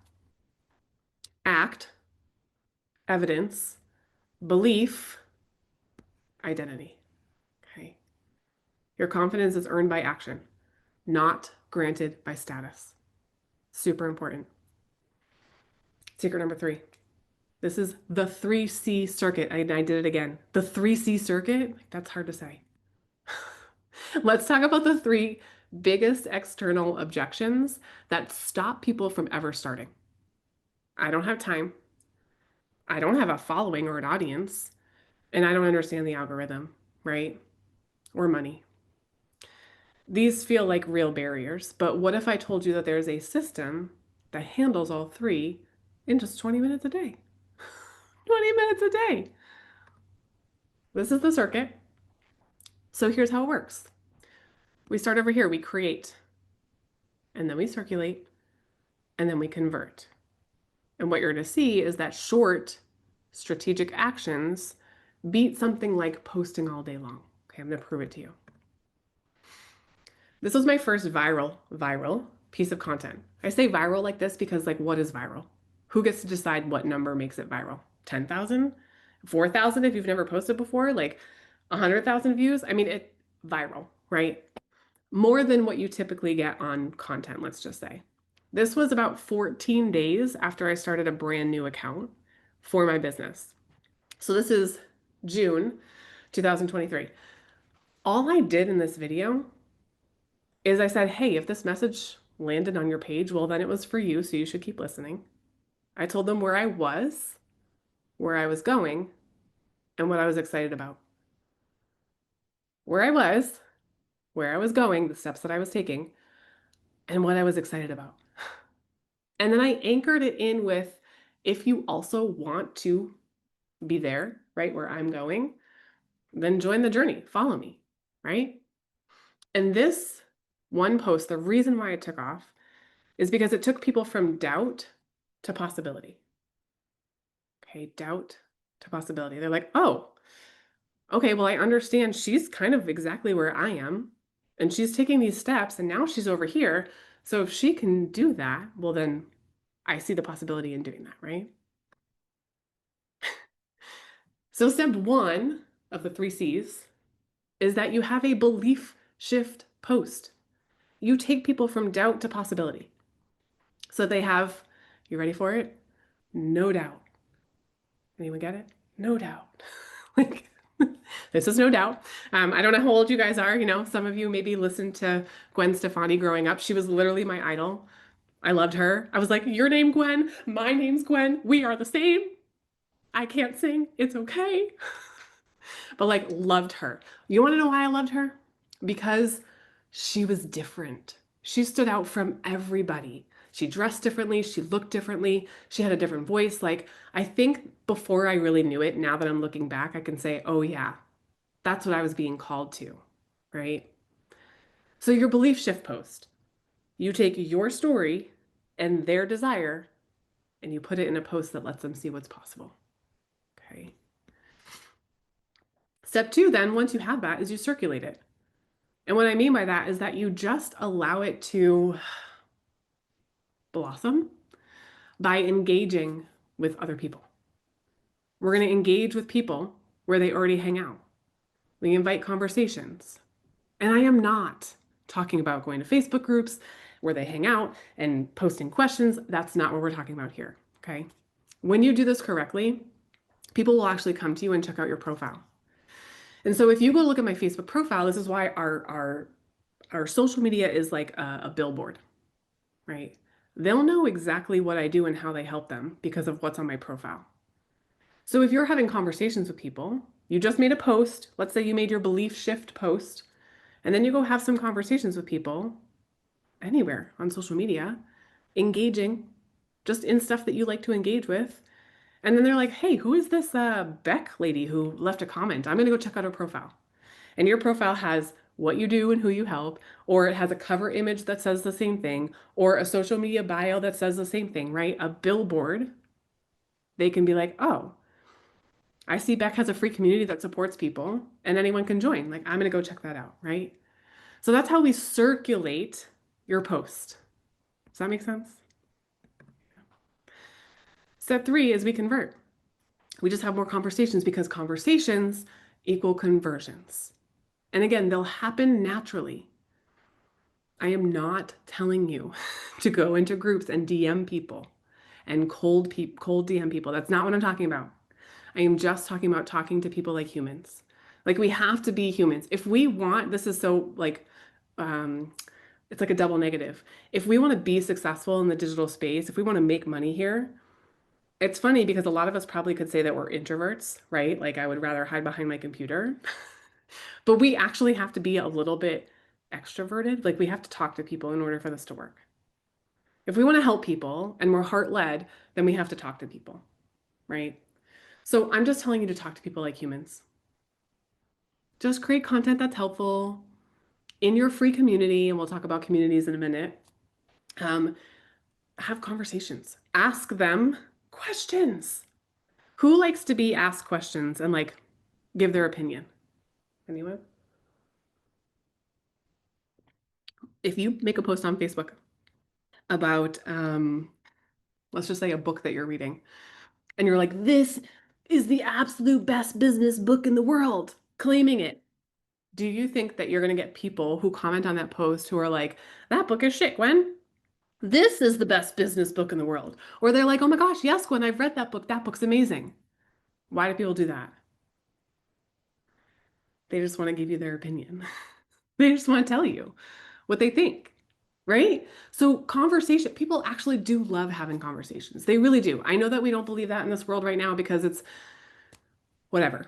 Act, evidence, belief, identity. Okay. Your confidence is earned by action, not granted by status. Super important. Secret number 3. This is the 3C circuit. I did it again. The 3C circuit, that's hard to say. Let's talk about the 3 biggest external objections that stop people from ever starting. I don't have time. I don't have a following or an audience, and I don't understand the algorithm, right? Or money. These feel like real barriers, but what if I told you that there's a system that handles all 3 in just 20 minutes a day? 20 minutes a day. This is the circuit. So here's how it works. We start over here, we create, and then we circulate, and then we convert. And what you're going to see is that short strategic actions beat something like posting all day long. Okay, I'm going to prove it to you. This was my first viral piece of content. I say viral like this because like, what is viral? Who gets to decide what number makes it viral? 10,000? 4,000 if you've never posted before? Like 100,000 views? I mean, it viral, right? More than what you typically get on content, let's just say. This was about 14 days after I started a brand new account for my business. So this is June 2023. All I did in this video is I said, hey, if this message landed on your page, well, then it was for you, so you should keep listening. I told them where I was going, and what I was excited about. Where I was going, the steps that I was taking, and what I was excited about. And then I anchored it in with, if you also want to be there, right, where I'm going, then join the journey, follow me, right? And this one post, the reason why it took off is because it took people from doubt to possibility. Okay, doubt to possibility. They're like, oh, okay, well, I understand she's kind of exactly where I am, and she's taking these steps, and now she's over here. So if she can do that, well, then I see the possibility in doing that, right? So step 1 of the 3 C's is that you have a belief shift post. You take people from doubt to possibility. So they have, you ready for it? No doubt. Anyone get it? No doubt. Like, this is no doubt. I don't know how old you guys are. You know, some of you maybe listened to Gwen Stefani growing up. She was literally my idol. I loved her. I was like, your name Gwen, my name's Gwen. We are the same. I can't sing. It's okay. But like, loved her. You want to know why I loved her? Because she was different. She stood out from everybody. She dressed differently. She looked differently. She had a different voice. Like, I think before I really knew it, now that I'm looking back, I can say, oh yeah, that's what I was being called to, right? So your belief shift post, you take your story and their desire and you put it in a post that lets them see what's possible. Okay. Step 2, then, once you have that, is you circulate it. And what I mean by that is that you just allow it to blossom by engaging with other people. We're going to engage with people where they already hang out. We invite conversations. And I am not talking about going to Facebook groups where they hang out and posting questions. That's not what we're talking about here. Okay. When you do this correctly, people will actually come to you and check out your profile. And so if you go look at my Facebook profile, this is why our social media is like a billboard, right? They'll know exactly what I do and how they help them because of what's on my profile. So if you're having conversations with people, you just made a post, let's say you made your belief shift post, and then you go have some conversations with people anywhere on social media, engaging just in stuff that you like to engage with. And then they're like, hey, who is this Beck lady who left a comment? I'm going to go check out her profile. And your profile has what you do and who you help, or it has a cover image that says the same thing, or a social media bio that says the same thing, right? A billboard. They can be like, oh, I see Beck has a free community that supports people and anyone can join. Like, I'm going to go check that out, right? So that's how we circulate your post. Does that make sense? Step 3 is we convert. We just have more conversations because conversations equal conversions. And again, they'll happen naturally. I am not telling you to go into groups and DM people and cold DM people. That's not what I'm talking about. I am just talking about talking to people like humans. Like we have to be humans. If we want, this is so like um it's like a double negative. If we want to be successful in the digital space, if we want to make money here, it's funny because a lot of us probably could say that we're introverts, right? Like I would rather hide behind my computer. But we actually have to be a little bit extroverted. Like we have to talk to people in order for this to work. If we want to help people and we're heart-led, then we have to talk to people, right? So I'm just telling you to talk to people like humans. Just create content that's helpful in your free community, and we'll talk about communities in a minute. Have conversations. Ask them questions. Who likes to be asked questions and like give their opinion? Anyone? If you make a post on Facebook about, let's just say a book that you're reading, and you're like, this is the absolute best business book in the world, claiming it. Do you think that you're going to get people who comment on that post who are like, that book is shit, Gwen? This is the best business book in the world. Or they're like, oh my gosh, yes, Gwen, I've read that book. That book's amazing. Why do people do that? They just want to give you their opinion. They just want to tell you what they think, right? So conversation, people actually do love having conversations. They really do. I know that we don't believe that in this world right now because it's whatever,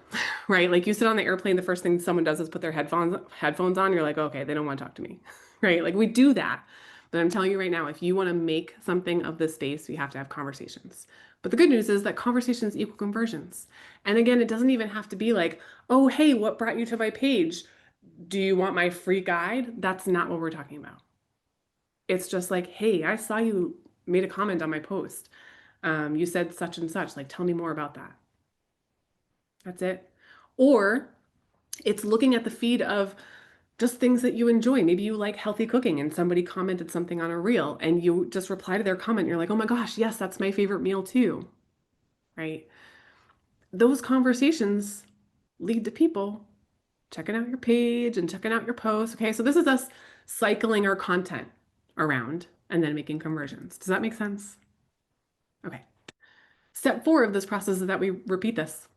right? Like you sit on the airplane, the first thing someone does is put their headphones on. You're like, okay, they don't want to talk to me, right? Like we do that. But I'm telling you right now, if you want to make something of this space, you have to have conversations. But the good news is that conversations equal conversions. And again, it doesn't even have to be like, oh, hey, what brought you to my page? Do you want my free guide? That's not what we're talking about. It's just like, hey, I saw you made a comment on my post. You said such and such. Like, tell me more about that. That's it. Or it's looking at the feed of just things that you enjoy. Maybe you like healthy cooking and somebody commented something on a reel and you just reply to their comment. You're like, oh my gosh, yes, that's my favorite meal too. Right? Those conversations lead to people checking out your page and checking out your posts. Okay, so this is us cycling our content around and then making conversions. Does that make sense? Okay. Step 4 of this process is that we repeat this.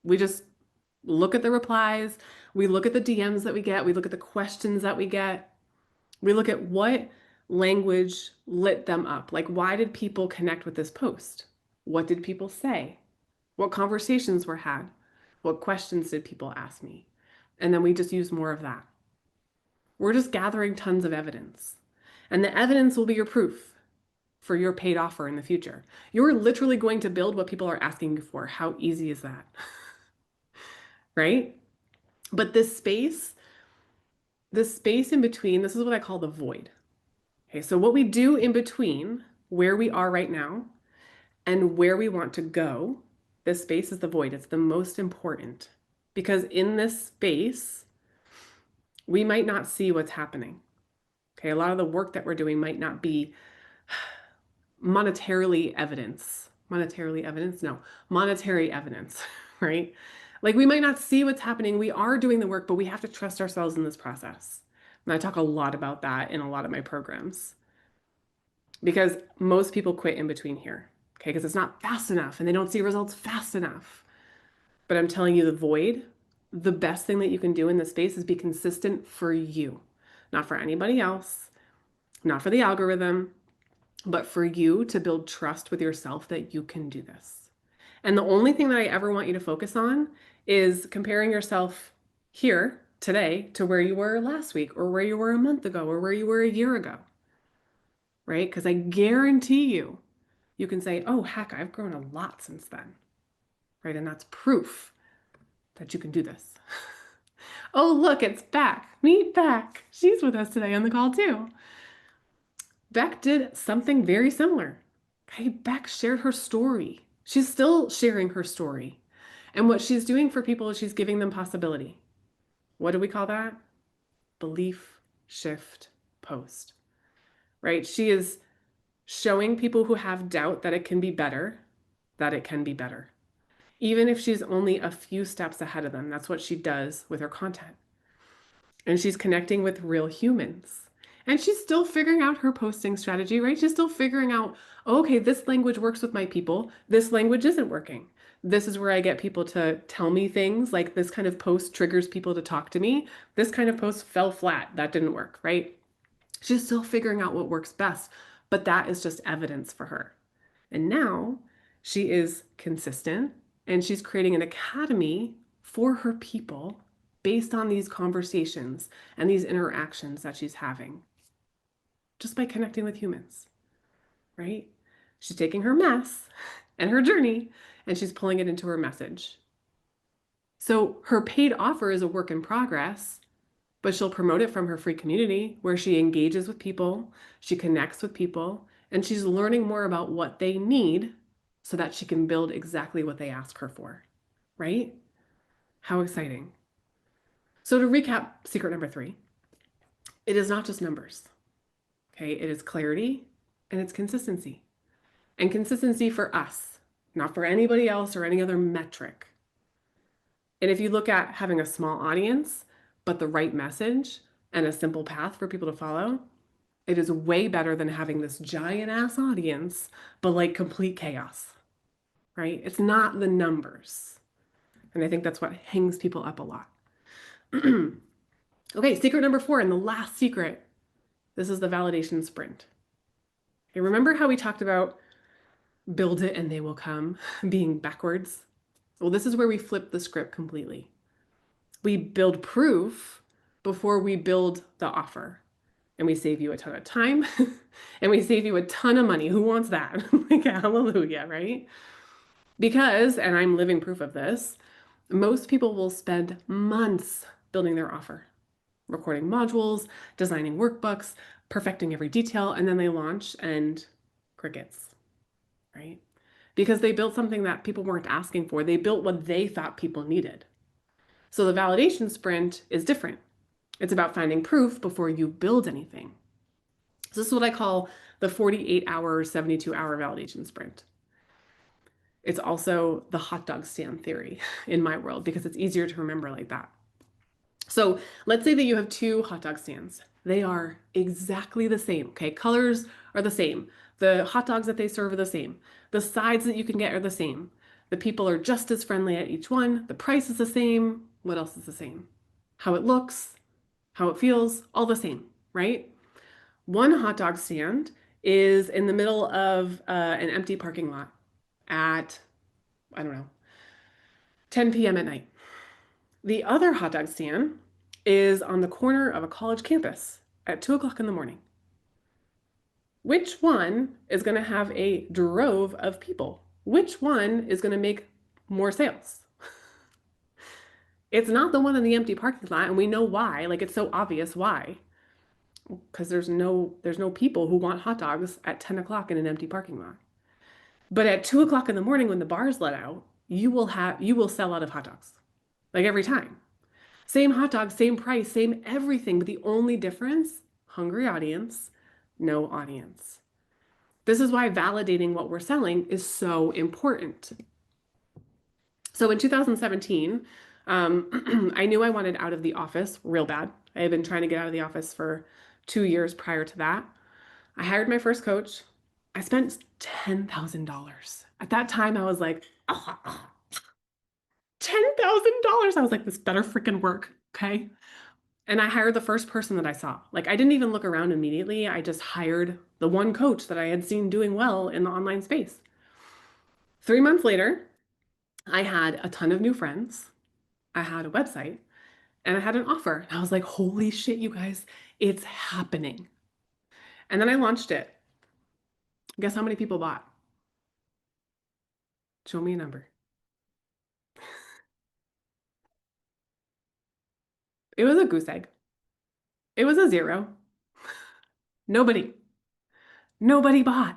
We just look at the replies, we look at the DMs that we get, we look at the questions that we get, we look at what language lit them up. Like, why did people connect with this post? What did people say? What conversations were had? What questions did people ask me? And then we just use more of that. We're just gathering tons of evidence. And the evidence will be your proof for your paid offer in the future. You're literally going to build what people are asking you for. How easy is that? Right? But this space in between, this is what I call the void. Okay, so what we do in between where we are right now and where we want to go, this space is the void. It's the most important because in this space, we might not see what's happening. A lot of the work that we're doing might not be monetarily evidence monetarily evidence? No, monetary evidence, right? Like we might not see what's happening. We are doing the work, but we have to trust ourselves in this process. And I talk a lot about that in a lot of my programs because most people quit in between here, okay? Because it's not fast enough and they don't see results fast enough. But I'm telling you, the best thing that you can do in this space is be consistent for you, not for anybody else, not for the algorithm, but for you to build trust with yourself that you can do this. And the only thing that I ever want you to focus on is comparing yourself here today to where you were last week or where you were a month ago or where you were a year ago, right? Because I guarantee you can say, oh, heck, I've grown a lot since then, right? And that's proof that you can do this. Oh, look, it's Beck. Meet Beck. She's with us today on the call too. Beck did something very similar. Okay, Beck shared her story. She's still sharing her story. And what she's doing for people is she's giving them possibility. What do we call that? Belief shift post, right? She is showing people who have doubt that it can be better, that it can be better. Even if she's only a few steps ahead of them, that's what she does with her content. And she's connecting with real humans. And she's still figuring out her posting strategy, right? She's still figuring out, oh, okay, this language works with my people. This language isn't working. This is where I get people to tell me things like this kind of post triggers people to talk to me. This kind of post fell flat. That didn't work, right? She's still figuring out what works best, but that is just evidence for her. And now she is consistent and she's creating an academy for her people based on these conversations and these interactions that she's having just by connecting with humans, right? She's taking her mess and her journey and she's pulling it into her message. So her paid offer is a work in progress, but she'll promote it from her free community where she engages with people, she connects with people, and she's learning more about what they need so that she can build exactly what they ask her for, right? How exciting. So to recap, secret number 3, it is not just numbers, okay? It is clarity and it's consistency. And consistency for us, not for anybody else or any other metric. And if you look at having a small audience, but the right message and a simple path for people to follow, it is way better than having this giant ass audience, but like complete chaos, right? It's not the numbers. And I think that's what hangs people up a lot. Okay, secret number 4, and the last secret. This is the validation sprint. Okay, remember how we talked about build it and they will come being backwards? Well, this is where we flip the script completely. We build proof before we build the offer. And we save you a ton of time and we save you a ton of money. Who wants that? Like, hallelujah, right? Because, and I'm living proof of this, most people will spend months building their offer, recording modules, designing workbooks, perfecting every detail, and then they launch and crickets, right? Because they built something that people weren't asking for. They built what they thought people needed. So the validation sprint is different. It's about finding proof before you build anything. So this is what I call the 48-hour, 72-hour validation sprint. It's also the hot dog stand theory in my world because it's easier to remember like that. So let's say that you have 2 hot dog stands. They are exactly the same, okay? Colors are the same. The hot dogs that they serve are the same. The sides that you can get are the same. The people are just as friendly at each one. The price is the same. What else is the same? How it looks, how it feels, all the same, right? One hot dog stand is in the middle of an empty parking lot at, I don't know, 10 p.m. at night. The other hot dog stand is on the corner of a college campus at 2 o'clock in the morning. Which one is going to have a drove of people? Which one is going to make more sales? It's not the one in the empty parking lot, and we know why. Like, it's so obvious why. Because there's no people who want hot dogs at 10 o'clock in an empty parking lot. But at 2 o'clock in the morning when the bars let out, you will sell out of hot dogs. Like every time. Same hot dog, same price, same everything. But the only difference, hungry audience, no audience. This is why validating what we're selling is so important. So in 2017, I knew I wanted out of the office real bad. I had been trying to get out of the office for 2 years prior to that. I hired my first coach. I spent $10,000. At that time, I was like, $10,000. I was like, this better freaking work. Okay. And I hired the first person that I saw. Like, I didn't even look around immediately. I just hired the one coach that I had seen doing well in the online space. 3 months later, I had a ton of new friends. I had a website and I had an offer. And I was like, holy shit, you guys, it's happening. And then I launched it. Guess how many people bought? Show me a number. It was a goose egg. It was a zero. Nobody. Nobody bought.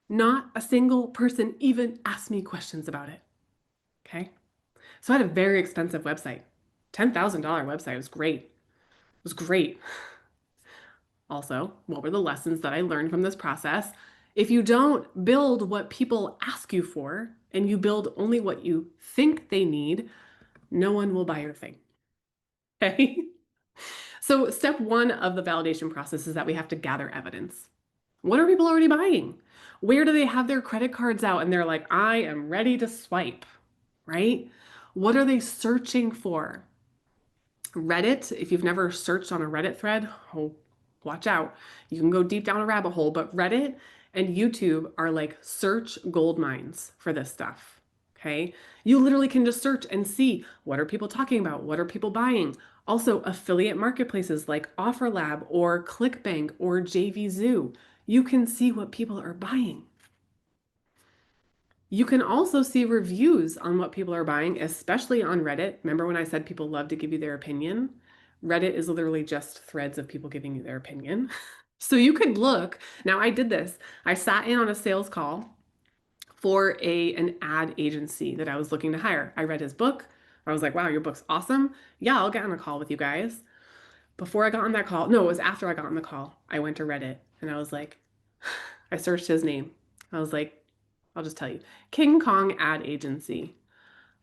Not a single person even asked me questions about it. Okay. So I had a very expensive website. $10,000 website. It was great. It was great. Also, what were the lessons that I learned from this process? If you don't build what people ask you for and you build only what you think they need, no one will buy your thing. Okay. So, step one of the validation process is that we have to gather evidence. What are people already buying? Where do they have their credit cards out and they're like, I am ready to swipe, right? What are they searching for? Reddit, if you've never searched on a Reddit thread, oh, watch out. You can go deep down a rabbit hole, but Reddit and YouTube are like search gold mines for this stuff. Okay. You literally can just search and see what are people talking about? What are people buying? Also, affiliate marketplaces like OfferLab or ClickBank or JVZoo. You can see what people are buying. You can also see reviews on what people are buying, especially on Reddit. Remember when I said people love to give you their opinion? Reddit is literally just threads of people giving you their opinion. So you could look. Now I did this. I sat in on a sales call for an ad agency that I was looking to hire. I read his book. I was like, wow, your book's awesome. Yeah, I'll get on a call with you guys. Before I got on that call, no, it was after I got on the call. I went to Reddit and I was like, I searched his name. I was like, I'll just tell you, King Kong Ad Agency.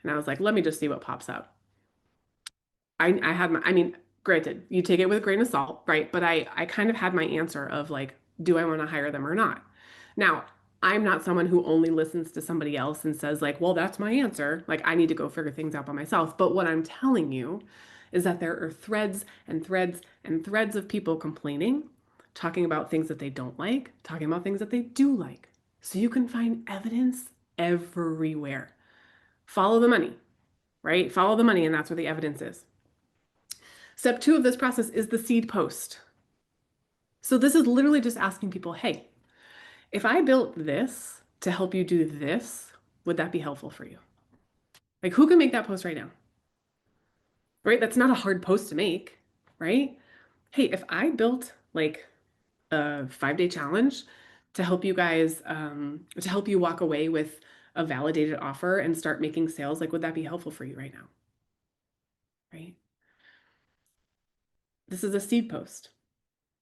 And I was like, let me just see what pops up. I had my, I mean, granted, you take it with a grain of salt, right? But I kind of had my answer of like, do I want to hire them or not? Now, I'm not someone who only listens to somebody else and says like, well, that's my answer. Like I need to go figure things out by myself. But what I'm telling you is that there are threads and threads and threads of people complaining, talking about things that they don't like, talking about things that they do like. So you can find evidence everywhere. Follow the money, right? Follow the money, and that's where the evidence is. Step two of this process is the seed post. So this is literally just asking people, hey, if I built this to help you do this, would that be helpful for you? Like, who can make that post right now? Right? That's not a hard post to make, right? Hey, if I built like a 5-day challenge to help you guys, to help you walk away with a validated offer and start making sales, like, would that be helpful for you right now? Right? This is a seed post.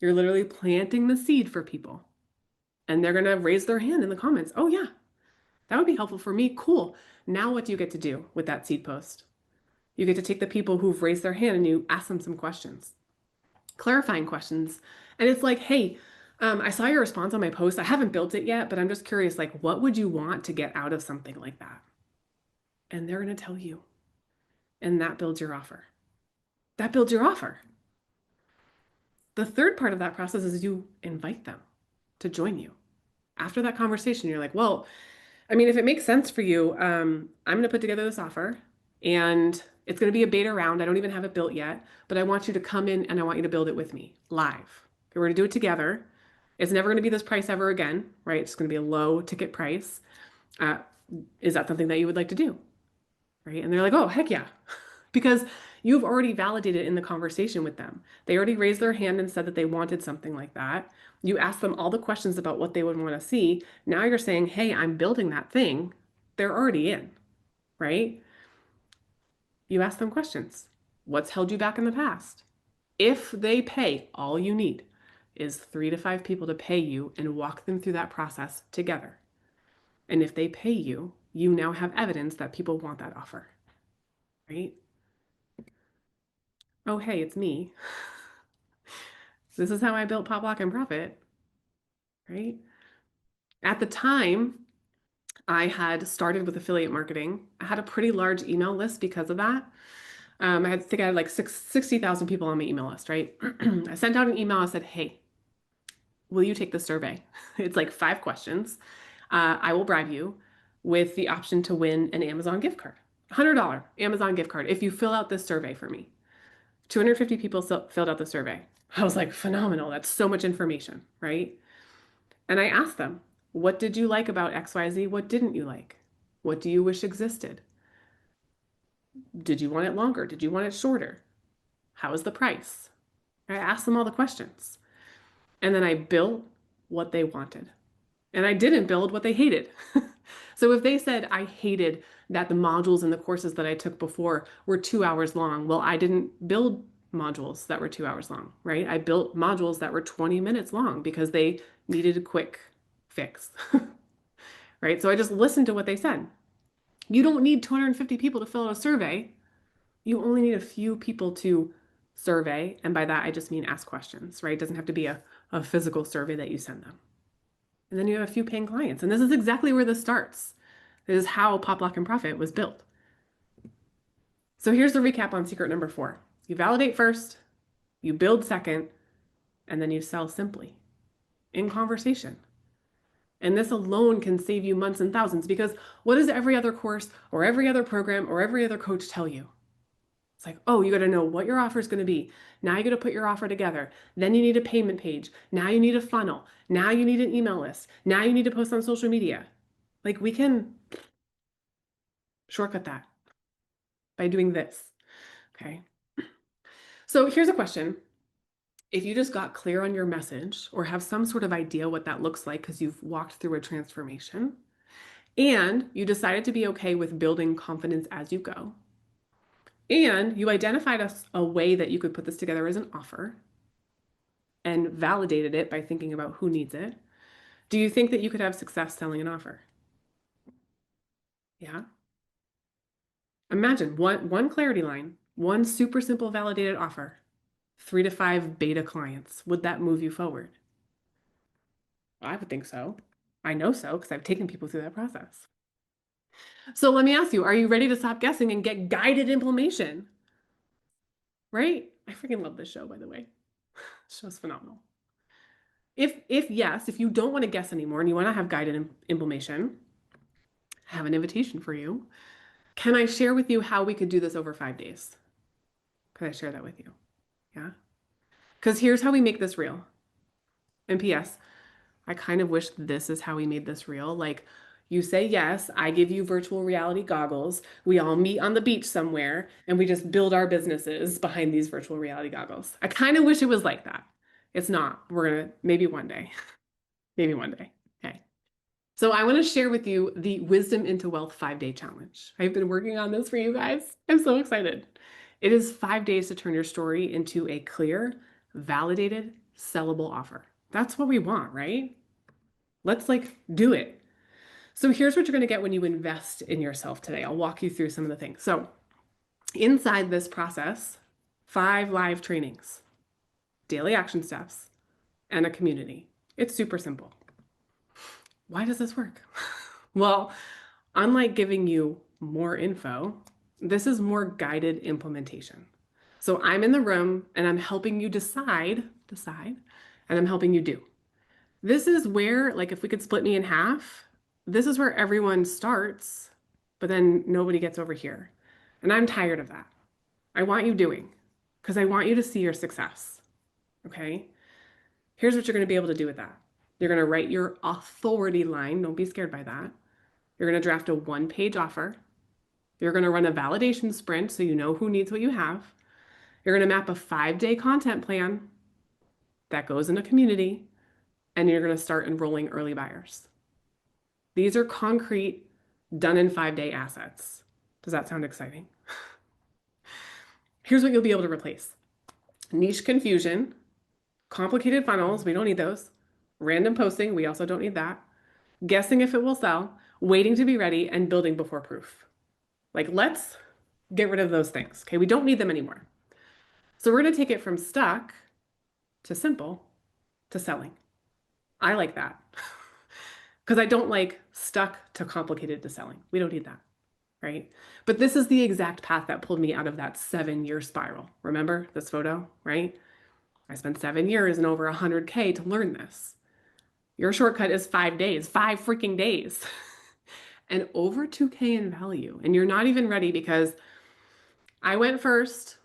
You're literally planting the seed for people, and they're going to raise their hand in the comments. Oh, yeah, that would be helpful for me. Cool. Now, what do you get to do with that seed post? You get to take the people who've raised their hand and you ask them some questions, clarifying questions. And it's like, hey, I saw your response on my post. I haven't built it yet, but I'm just curious, like, what would you want to get out of something like that? And they're going to tell you. And that builds your offer. That builds your offer. The third part of that process is you invite them to join you. After that conversation, you're like, well, I mean, if it makes sense for you, I'm going to put together this offer and it's going to be a beta round. I don't even have it built yet, but I want you to come in and I want you to build it with me live. We're going to do it together. It's never going to be this price ever again, right? It's going to be a low ticket price. Uh, is that something that you would like to do? Right? And they're like, oh, heck yeah. Because you've already validated in the conversation with them. They already raised their hand and said that they wanted something like that. You asked them all the questions about what they would want to see. Now you're saying, hey, I'm building that thing. They're already in, right? You ask them questions. What's held you back in the past? If they pay all you need is 3 to 5 people to pay you and walk them through that process together. And if they pay you, you now have evidence that people want that offer, right? Oh, hey, it's me. This is how I built Pop Lock and Profit, right? At the time, I had started with affiliate marketing. I had a pretty large email list because of that. I think I had like 60,000 people on my email list, right? I sent out an email. I said, hey, will you take the survey? It's like 5 questions. I will bribe you with the option to win an Amazon gift card, $100 Amazon gift card if you fill out this survey for me. 250 people filled out the survey. I was like, phenomenal. That's so much information, right? And I asked them, what did you like about XYZ? What didn't you like? What do you wish existed? Did you want it longer? Did you want it shorter? How is the price? I asked them all the questions. And then I built what they wanted. And I didn't build what they hated. So if they said, I hated that the modules in the courses that I took before were 2 hours long, well, I didn't build modules that were 2 hours long, right? I built modules that were 20 minutes long because they needed a quick fix, right? So I just listened to what they said. You don't need 250 people to fill out a survey. You only need a few people to survey. And by that, I just mean ask questions, right? It doesn't have to be a physical survey that you send them. And then you have a few paying clients. And this is exactly where this starts. This is how Pop Lock and Profit was built. So here's the recap on secret number 4. You validate first, you build second, and then you sell simply in conversation. And this alone can save you months and thousands, because what does every other course or every other program or every other coach tell you? It's like, oh, you got to know what your offer is going to be. Now you got to put your offer together. Then you need a payment page. Now you need a funnel. Now you need an email list. Now you need to post on social media. Like, we can shortcut that by doing this. Okay. So here's a question. If you just got clear on your message or have some sort of idea what that looks like because you've walked through a transformation and you decided to be okay with building confidence as you go, and you identified a way that you could put this together as an offer and validated it by thinking about who needs it, do you think that you could have success selling an offer? Yeah. Imagine one clarity line, one super simple validated offer, 3 to 5 beta clients. Would that move you forward? I would think so. I know so because I've taken people through that process. So let me ask you, are you ready to stop guessing and get guided implementation? Right? I freaking love this show, by the way. This show's phenomenal. If yes, if you don't want to guess anymore and you want to have guided implementation, I have an invitation for you. Can I share with you how we could do this over 5 days? Could I share that with you? Yeah. Because here's how we make this real. And P.S., I kind of wish this is how we made this real. Like, you say yes, I give you virtual reality goggles. We all meet on the beach somewhere and we just build our businesses behind these virtual reality goggles. I kind of wish it was like that. It's not. We're going to, maybe one day. Maybe one day. Okay. So I want to share with you the Wisdom into Wealth 5-day challenge. I've been working on this for you guys. I'm so excited. It is 5 days to turn your story into a clear, validated, sellable offer. That's what we want, right? Let's do it. So here's what you're going to get when you invest in yourself today. I'll walk you through some of the things. So inside this process, 5 live trainings, daily action steps, and a community. It's super simple. Why does this work? Well, unlike giving you more info, this is more guided implementation. So I'm in the room and I'm helping you decide, and I'm helping you do. This is where, if we could split me in half, this is where everyone starts, but then nobody gets over here. And I'm tired of that. I want you doing, because I want you to see your success. Okay? Here's what you're going to be able to do with that. You're going to write your authority line. Don't be scared by that. You're going to draft a 1-page offer. You're going to run a validation sprint so you know who needs what you have. You're going to map a 5-day content plan that goes in a community, and you're going to start enrolling early buyers. These are concrete, done in 5-day assets. Does that sound exciting? Here's what you'll be able to replace: niche confusion, Complicated funnels, we don't need those. Random posting, we also don't need that. Guessing if it will sell, waiting to be ready, and building before proof. Like, let's get rid of those things. Okay, we don't need them anymore. So we're going to take it from stuck to simple to selling. I like that because I don't like stuck to complicated to selling. We don't need that, right? But this is the exact path that pulled me out of that 7-year spiral. Remember this photo, right? I spent 7 years and over 100K to learn this. Your shortcut is 5 days, 5 freaking days, and over 2K in value. And you're not even ready because I went first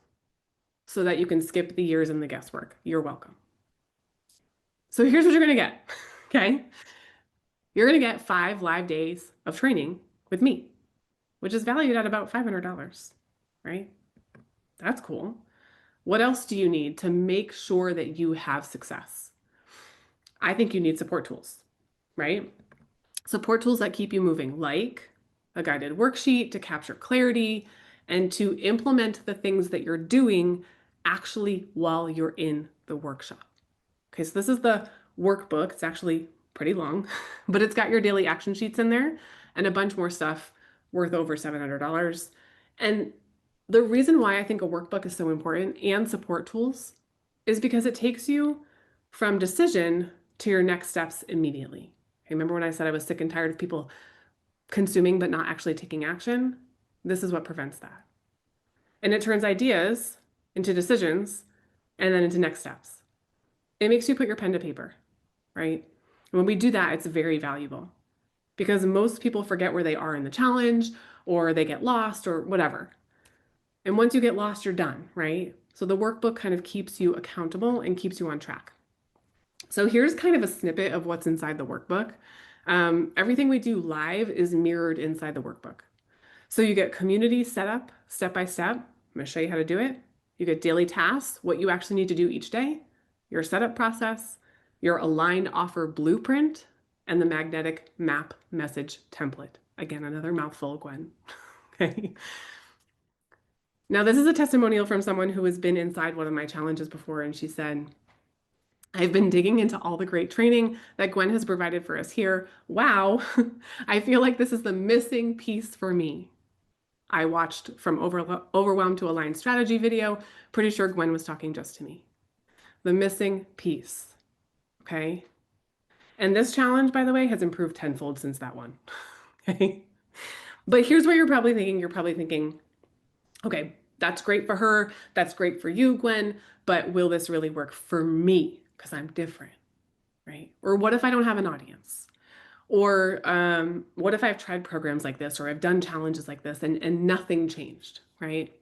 so that you can skip the years and the guesswork. You're welcome. So here's what you're going to get, okay? You're going to get 5 live days of training with me, which is valued at about $500, right? That's cool. What else do you need to make sure that you have success? I think you need support tools, right? Support tools that keep you moving, like a guided worksheet to capture clarity and to implement the things that you're doing actually while you're in the workshop. Okay, so this is the workbook. It's actually pretty long, but it's got your daily action sheets in there and a bunch more stuff worth over $700. And the reason why I think a workbook is so important and support tools is because it takes you from decision to your next steps immediately. Remember when I said I was sick and tired of people consuming but not actually taking action? This is what prevents that. And it turns ideas into decisions and then into next steps. It makes you put your pen to paper, right? And when we do that, it's very valuable because most people forget where they are in the challenge or they get lost or whatever. And once you get lost, you're done, right? So the workbook kind of keeps you accountable and keeps you on track. So here's kind of a snippet of what's inside the workbook. Everything we do live is mirrored inside the workbook. So you get community setup step by step. I'm going to show you how to do it. You get daily tasks, what you actually need to do each day, your setup process, your aligned offer blueprint, and the magnetic map message template. Again, another mouthful, Gwen. Okay. Now, this is a testimonial from someone who has been inside one of my challenges before, and she said, I've been digging into all the great training that Gwen has provided for us here. Wow, I feel like this is the missing piece for me. I watched from Overwhelmed to Aligned Strategy video. Pretty sure Gwen was talking just to me. The missing piece, okay? And this challenge, by the way, has improved tenfold since that one, okay? But here's what you're probably thinking. You're probably thinking, okay, that's great for her. That's great for you, Gwen, but will this really work for me? Because I'm different, right? Or what if I don't have an audience? Or what if I've tried programs like this or I've done challenges like this and nothing changed, right?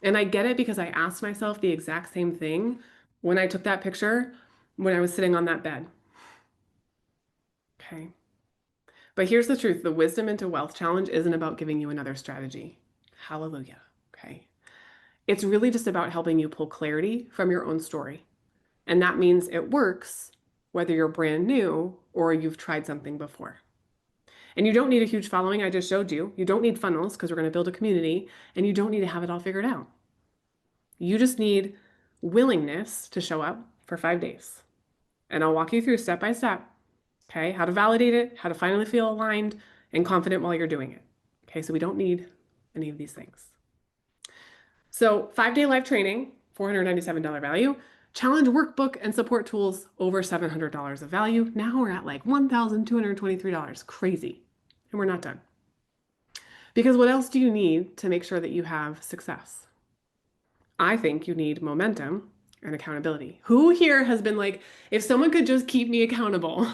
And I get it because I asked myself the exact same thing when I took that picture when I was sitting on that bed. Okay. But here's the truth. The Wisdom into Wealth Challenge isn't about giving you another strategy. Hallelujah. Okay. It's really just about helping you pull clarity from your own story. And that means it works whether you're brand new or you've tried something before. And you don't need a huge following. I just showed you. You don't need funnels because we're going to build a community, and you don't need to have it all figured out. You just need willingness to show up for 5 days. And I'll walk you through step by step, okay, how to validate it, how to finally feel aligned and confident while you're doing it. Okay, so we don't need any of these things. So 5-day live training, $497 value. Challenge workbook and support tools, over $700 of value. Now we're at like $1,223. Crazy. And we're not done. Because what else do you need to make sure that you have success? I think you need momentum and accountability. Who here has been like, if someone could just keep me accountable,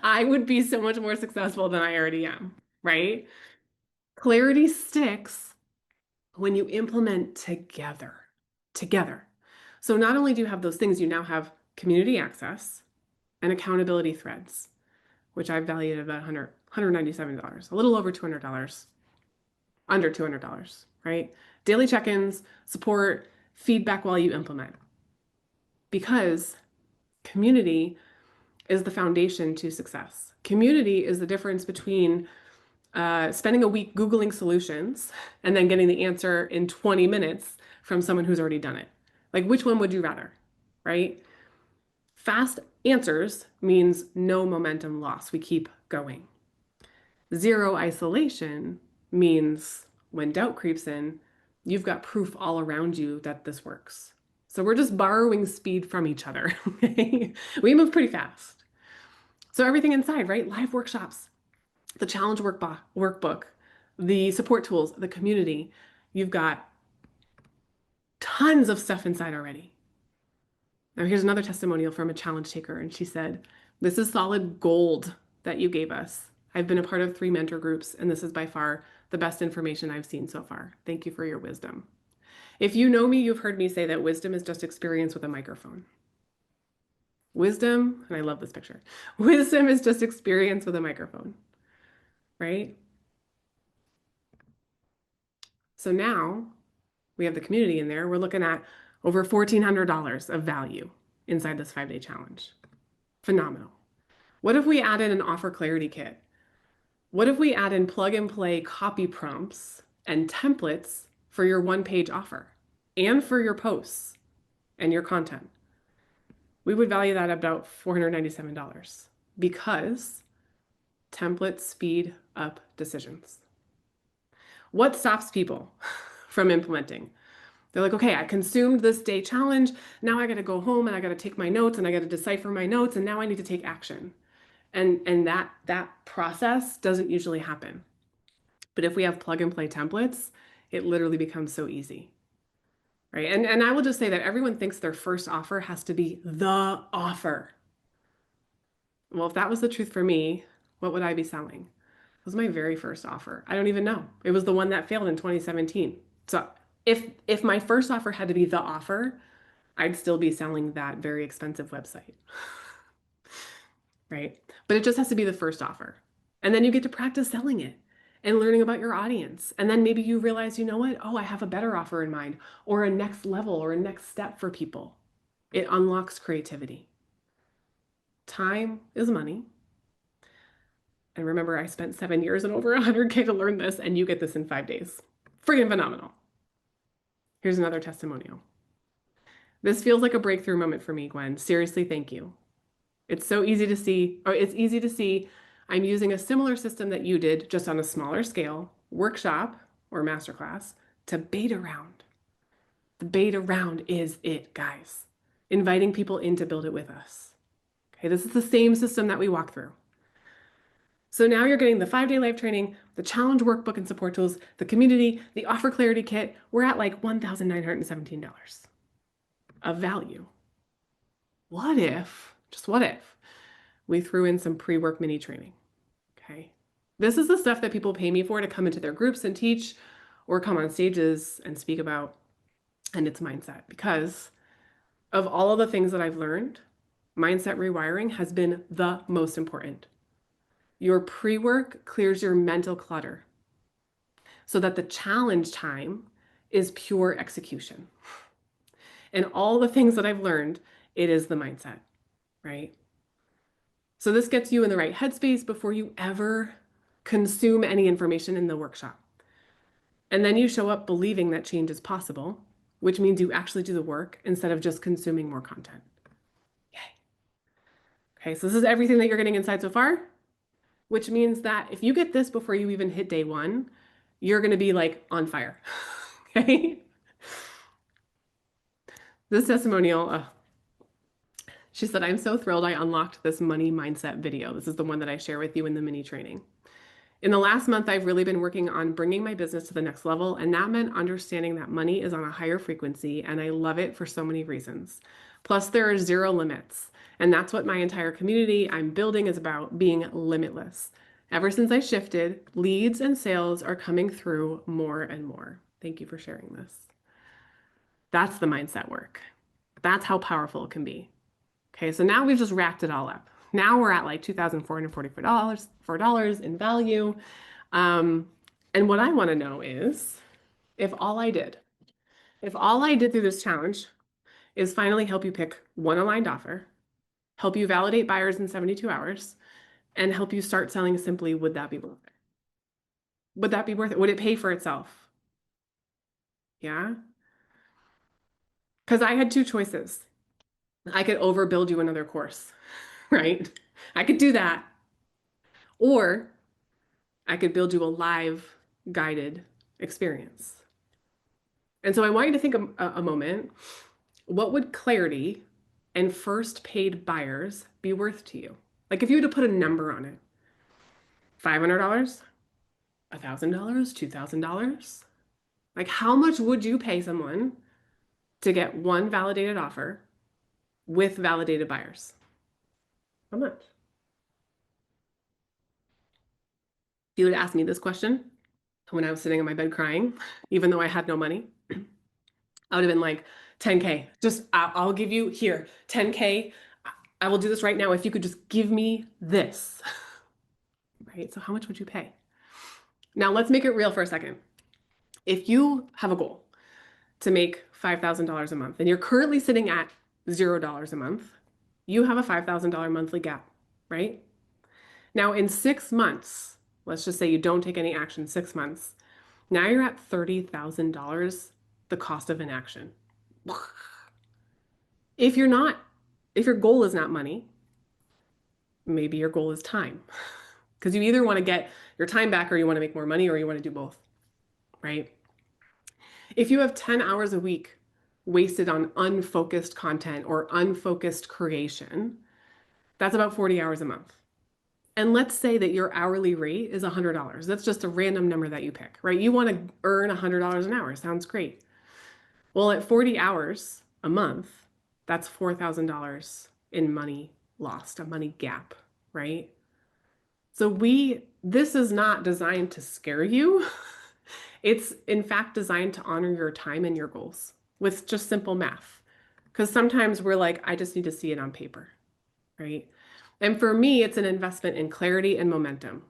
I would be so much more successful than I already am, right? Clarity sticks when you implement together. Together. So not only do you have those things, you now have community access and accountability threads, which I've valued at about $197, a little over $200, under $200, right? Daily check-ins, support, feedback while you implement. Because community is the foundation to success. Community is the difference between spending a week Googling solutions and then getting the answer in 20 minutes from someone who's already done it. Like, which one would you rather, right? Fast answers means no momentum loss. We keep going. Zero isolation means when doubt creeps in, you've got proof all around you that this works. So we're just borrowing speed from each other. Okay? We move pretty fast. So everything inside, right? Live workshops, the challenge workbook, the support tools, the community. You've got tons of stuff inside already. Now, here's another testimonial from a challenge taker, and she said, "This is solid gold that you gave us. I've been a part of 3 mentor groups, and this is by far the best information I've seen so far. Thank you for your wisdom." If you know me, you've heard me say that wisdom is just experience with a microphone. Wisdom, and I love this picture, wisdom is just experience with a microphone, right? So now we have the community in there. We're looking at over $1,400 of value inside this 5-day challenge. Phenomenal. What if we added an offer clarity kit? What if we add in plug and play copy prompts and templates for your 1-page offer and for your posts and your content? We would value that at about $497 because templates speed up decisions. What stops people from implementing? They're like, okay, I consumed this day challenge. Now I got to go home and I got to take my notes and I got to decipher my notes and now I need to take action. And that process doesn't usually happen. But if we have plug and play templates, it literally becomes so easy. Right? And I will just say that everyone thinks their first offer has to be the offer. Well, if that was the truth for me, what would I be selling? It was my very first offer. I don't even know. It was the one that failed in 2017. So if my first offer had to be the offer, I'd still be selling that very expensive website. Right? But it just has to be the first offer. And then you get to practice selling it and learning about your audience. And then maybe you realize, you know what? Oh, I have a better offer in mind or a next level or a next step for people. It unlocks creativity. Time is money. And remember, I spent 7 years and over 100K to learn this, and you get this in 5 days. Friggin' phenomenal. Here's another testimonial. This feels like a breakthrough moment for me, Gwen. Seriously, thank you. It's so easy to see, or it's easy to see I'm using a similar system that you did, just on a smaller scale, workshop or masterclass, to beta round. The beta round is it, guys. Inviting people in to build it with us. Okay, this is the same system that we walk through. So now you're getting the 5-day live training, the challenge workbook and support tools, the community, the offer clarity kit. We're at like $1,917 of value. What if, just what if, we threw in some pre-work mini training? Okay. This is the stuff that people pay me for to come into their groups and teach or come on stages and speak about. And it's mindset, because of all of the things that I've learned, mindset rewiring has been the most important. Your pre-work clears your mental clutter so that the challenge time is pure execution. And all the things that I've learned, it is the mindset, right? So this gets you in the right headspace before you ever consume any information in the workshop. And then you show up believing that change is possible, which means you actually do the work instead of just consuming more content. Yay. Okay, so this is everything that you're getting inside so far, which means that if you get this before you even hit day 1, you're going to be like on fire. Okay? This testimonial, she said, "I'm so thrilled I unlocked this money mindset video." This is the one that I share with you in the mini training. "In the last month, I've really been working on bringing my business to the next level, and that meant understanding that money is on a higher frequency, and I love it for so many reasons. Plus, there are 0 limits, and that's what my entire community I'm building is about, being limitless. Ever since I shifted, leads and sales are coming through more and more." Thank you for sharing this. That's the mindset work. That's how powerful it can be. Okay, so now we've just racked it all up. Now we're at like $2,444 in value. And what I want to know is if all I did through this challenge is finally help you pick one aligned offer, help you validate buyers in 72 hours, and help you start selling simply, would that be worth it? Would that be worth it? Would it pay for itself? Yeah? Because I had 2 choices. I could overbuild you another course, right? I could do that. Or I could build you a live guided experience. And so I want you to think a moment, what would clarity and first paid buyers be worth to you? Like if you had to put a number on it, $500, $1,000, $2,000? Like how much would you pay someone to get one validated offer with validated buyers? How much? If you would ask me this question when I was sitting in my bed crying, even though I had no money, I would have been like, 10K, just I'll give you here, 10K. I will do this right now if you could just give me this. Right? So how much would you pay? Now let's make it real for a second. If you have a goal to make $5,000 a month and you're currently sitting at $0 a month, you have a $5,000 monthly gap, right? Now in 6 months, let's just say you don't take any action 6 months, now you're at $30,000, the cost of inaction. If you're not, if your goal is not money, maybe your goal is time. Because you either want to get your time back or you want to make more money or you want to do both, right? If you have 10 hours a week wasted on unfocused content or unfocused creation, that's about 40 hours a month. And let's say that your hourly rate is $100. That's just a random number that you pick, right? You want to earn $100 an hour. Sounds great. Well, at 40 hours a month, that's $4,000 in money lost, a money gap, right? So this is not designed to scare you. It's in fact designed to honor your time and your goals with just simple math. Because sometimes we're like, I just need to see it on paper, right? And for me, it's an investment in clarity and momentum.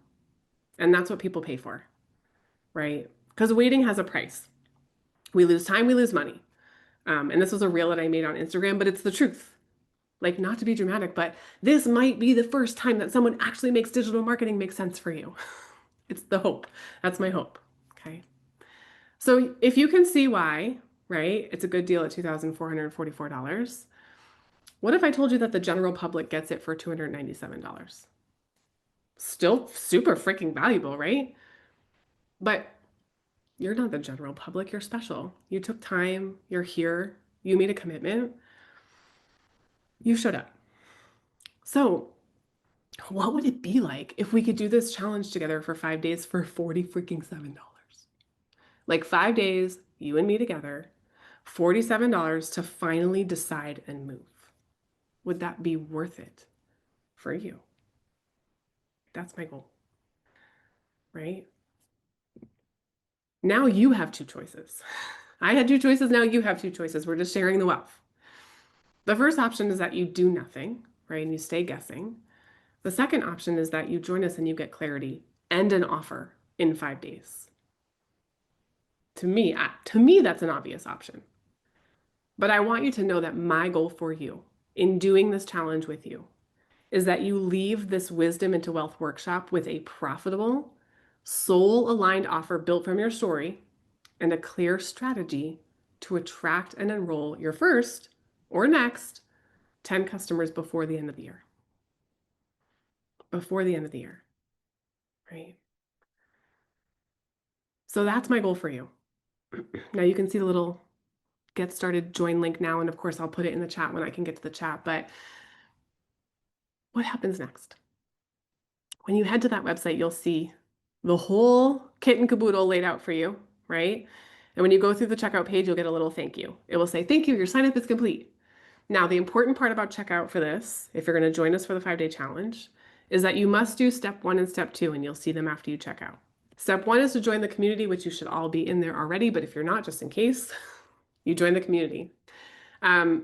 And that's what people pay for, right? Because waiting has a price. We lose time, we lose money. And this was a reel that I made on Instagram, but it's the truth. Like, not to be dramatic, but this might be the first time that someone actually makes digital marketing make sense for you. It's the hope. That's my hope. Okay. So if you can see why, right, it's a good deal at $2,444. What if I told you that the general public gets it for $297? Still super freaking valuable, right? But you're not the general public, you're special. You took time, you're here, you made a commitment, you showed up. So, what would it be like if we could do this challenge together for 5 days for 40 freaking $7? Like 5 days, you and me together, $47 to finally decide and move. Would that be worth it for you? That's my goal, right? Now you have two choices. I had two choices, now you have two choices. We're just sharing the wealth. The first option is that you do nothing, right? And you stay guessing. The second option is that you join us and you get clarity and an offer in 5 days. To me, that's an obvious option. But I want you to know that my goal for you in doing this challenge with you is that you leave this Wisdom into Wealth workshop with a profitable, soul-aligned offer built from your story and a clear strategy to attract and enroll your first or next 10 customers before the end of the year. Before the end of the year, right? So that's my goal for you. Now you can see the little get started join link now, and of course I'll put it in the chat when I can get to the chat, but what happens next? When you head to that website, you'll see the whole kit and caboodle laid out for you, right? And when you go through the checkout page, you'll get a little thank you. It will say, thank you, your sign up is complete. Now, the important part about checkout for this, if you're going to join us for the 5-day challenge, is that you must do step 1 and step 2, and you'll see them after you check out. Step 1 is to join the community, which you should all be in there already, but if you're not, just in case, you join the community.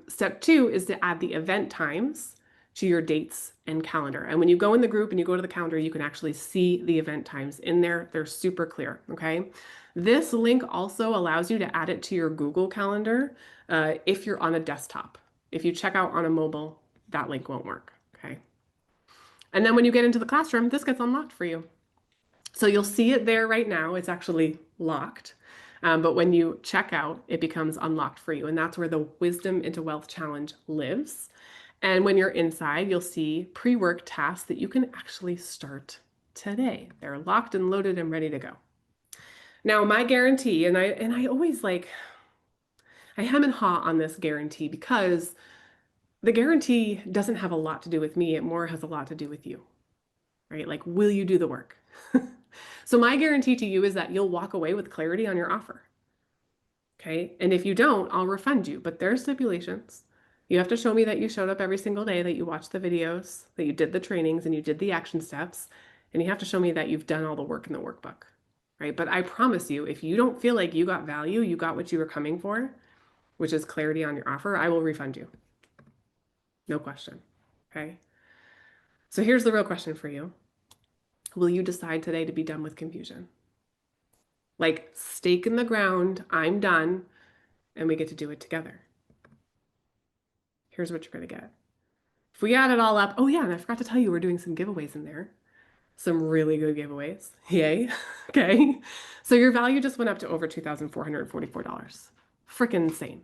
Step 2 is to add the event times to your dates and calendar. And when you go in the group and you go to the calendar, you can actually see the event times in there. They're super clear, okay? This link also allows you to add it to your Google Calendar if you're on a desktop. If you check out on a mobile, that link won't work, okay? And then when you get into the classroom, this gets unlocked for you. So you'll see it there right now. It's actually locked. But when you check out, it becomes unlocked for you. And that's where the Wisdom into Wealth Challenge lives. And when you're inside, you'll see pre-work tasks that you can actually start today. They're locked and loaded and ready to go. Now, my guarantee, and I always like, I hem and haw on this guarantee because the guarantee doesn't have a lot to do with me. It more has a lot to do with you, right? Like, will you do the work? So my guarantee to you is that you'll walk away with clarity on your offer. Okay. And if you don't, I'll refund you. But there are stipulations. You have to show me that you showed up every single day, that you watched the videos, that you did the trainings and you did the action steps. And you have to show me that you've done all the work in the workbook. Right. But I promise you, if you don't feel like you got value, you got what you were coming for, which is clarity on your offer, I will refund you. No question. Okay. So here's the real question for you. Will you decide today to be done with confusion? Like, stake in the ground, I'm done, and we get to do it together. Here's what you're going to get. If we add it all up, oh yeah, and I forgot to tell you, we're doing some giveaways in there. Some really good giveaways. Yay. Okay. So your value just went up to over $2,444. Freaking insane.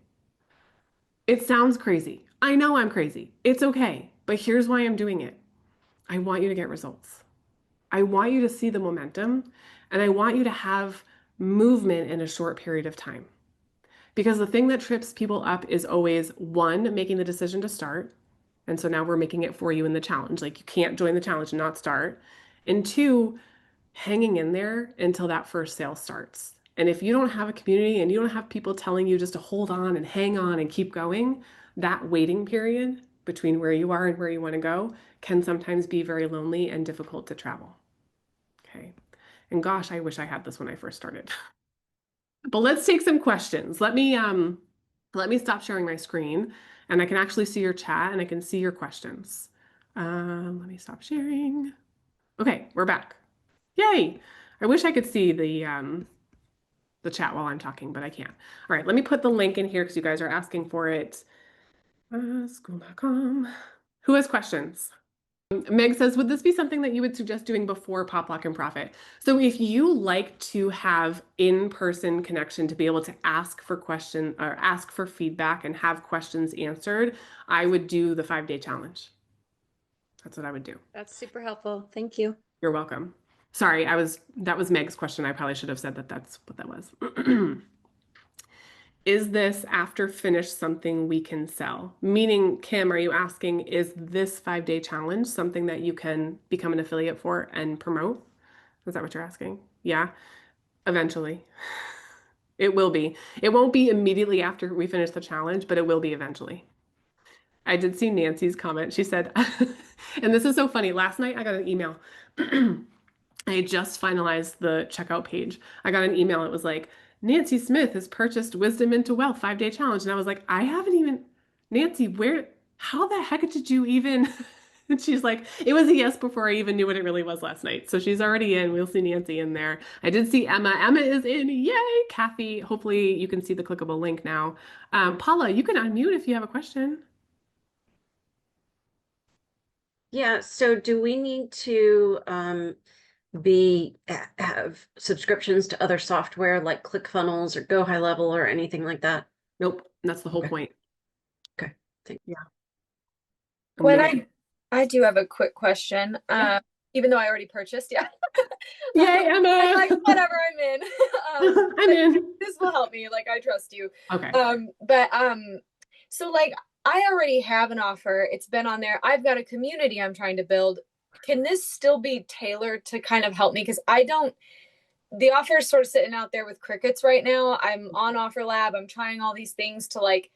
It sounds crazy. I know I'm crazy. It's okay. But here's why I'm doing it. I want you to get results. I want you to see the momentum, and I want you to have movement in a short period of time. Because the thing that trips people up is always, one, making the decision to start. And so now we're making it for you in the challenge. Like, you can't join the challenge and not start. And two, hanging in there until that first sale starts. And if you don't have a community and you don't have people telling you just to hold on and hang on and keep going, that waiting period between where you are and where you want to go can sometimes be very lonely and difficult to travel. Okay. And gosh, I wish I had this when I first started. But let's take some questions. Let me stop sharing my screen and I can actually see your chat and I can see your questions. Let me stop sharing. Okay, we're back. Yay! I wish I could see the chat while I'm talking, but I can't. All right, let me put the link in here because you guys are asking for it. School.com. Who has questions? Meg says, would this be something that you would suggest doing before Pop Lock and Profit? So if you like to have in-person connection to be able to ask for question or ask for feedback and have questions answered, I would do the 5-day challenge. That's what I would do. That's super helpful. Thank you. You're welcome. Sorry, that was Meg's question. I probably should have said that that's what that was. Is this after finish something we can sell? Meaning, Kim, are you asking, is this 5-day challenge something that you can become an affiliate for and promote? Is that what you're asking? Yeah, eventually. It will be. It won't be immediately after we finish the challenge, but it will be eventually. I did see Nancy's comment. She said, and this is so funny. Last night I got an email. I had just finalized the checkout page. I got an email. It was like, Nancy Smith has purchased Wisdom into Wealth 5-day challenge. And I was like, I haven't even, Nancy, how the heck did you even? And she's like, it was a yes before I even knew what it really was last night. So she's already in. We'll see Nancy in there. I did see Emma. Emma is in. Yay. Kathy, hopefully you can see the clickable link now. Paula, you can unmute if you have a question. Yeah, so do we need to have subscriptions to other software like ClickFunnels or Go High Level or anything like that? Nope, that's the whole Okay. point. Okay, thank you. Yeah. When I do have a quick question. Yeah. Even though I already purchased, yeah. Yay, Emma. I'm like, whatever, I'm in. I'm in. This will help me. Like, I trust you. Okay. So like I already have an offer. It's been on there. I've got a community I'm trying to build. Can this still be tailored to kind of help me? Because the offer is sort of sitting out there with crickets right now. I'm on OfferLab. I'm trying all these things to like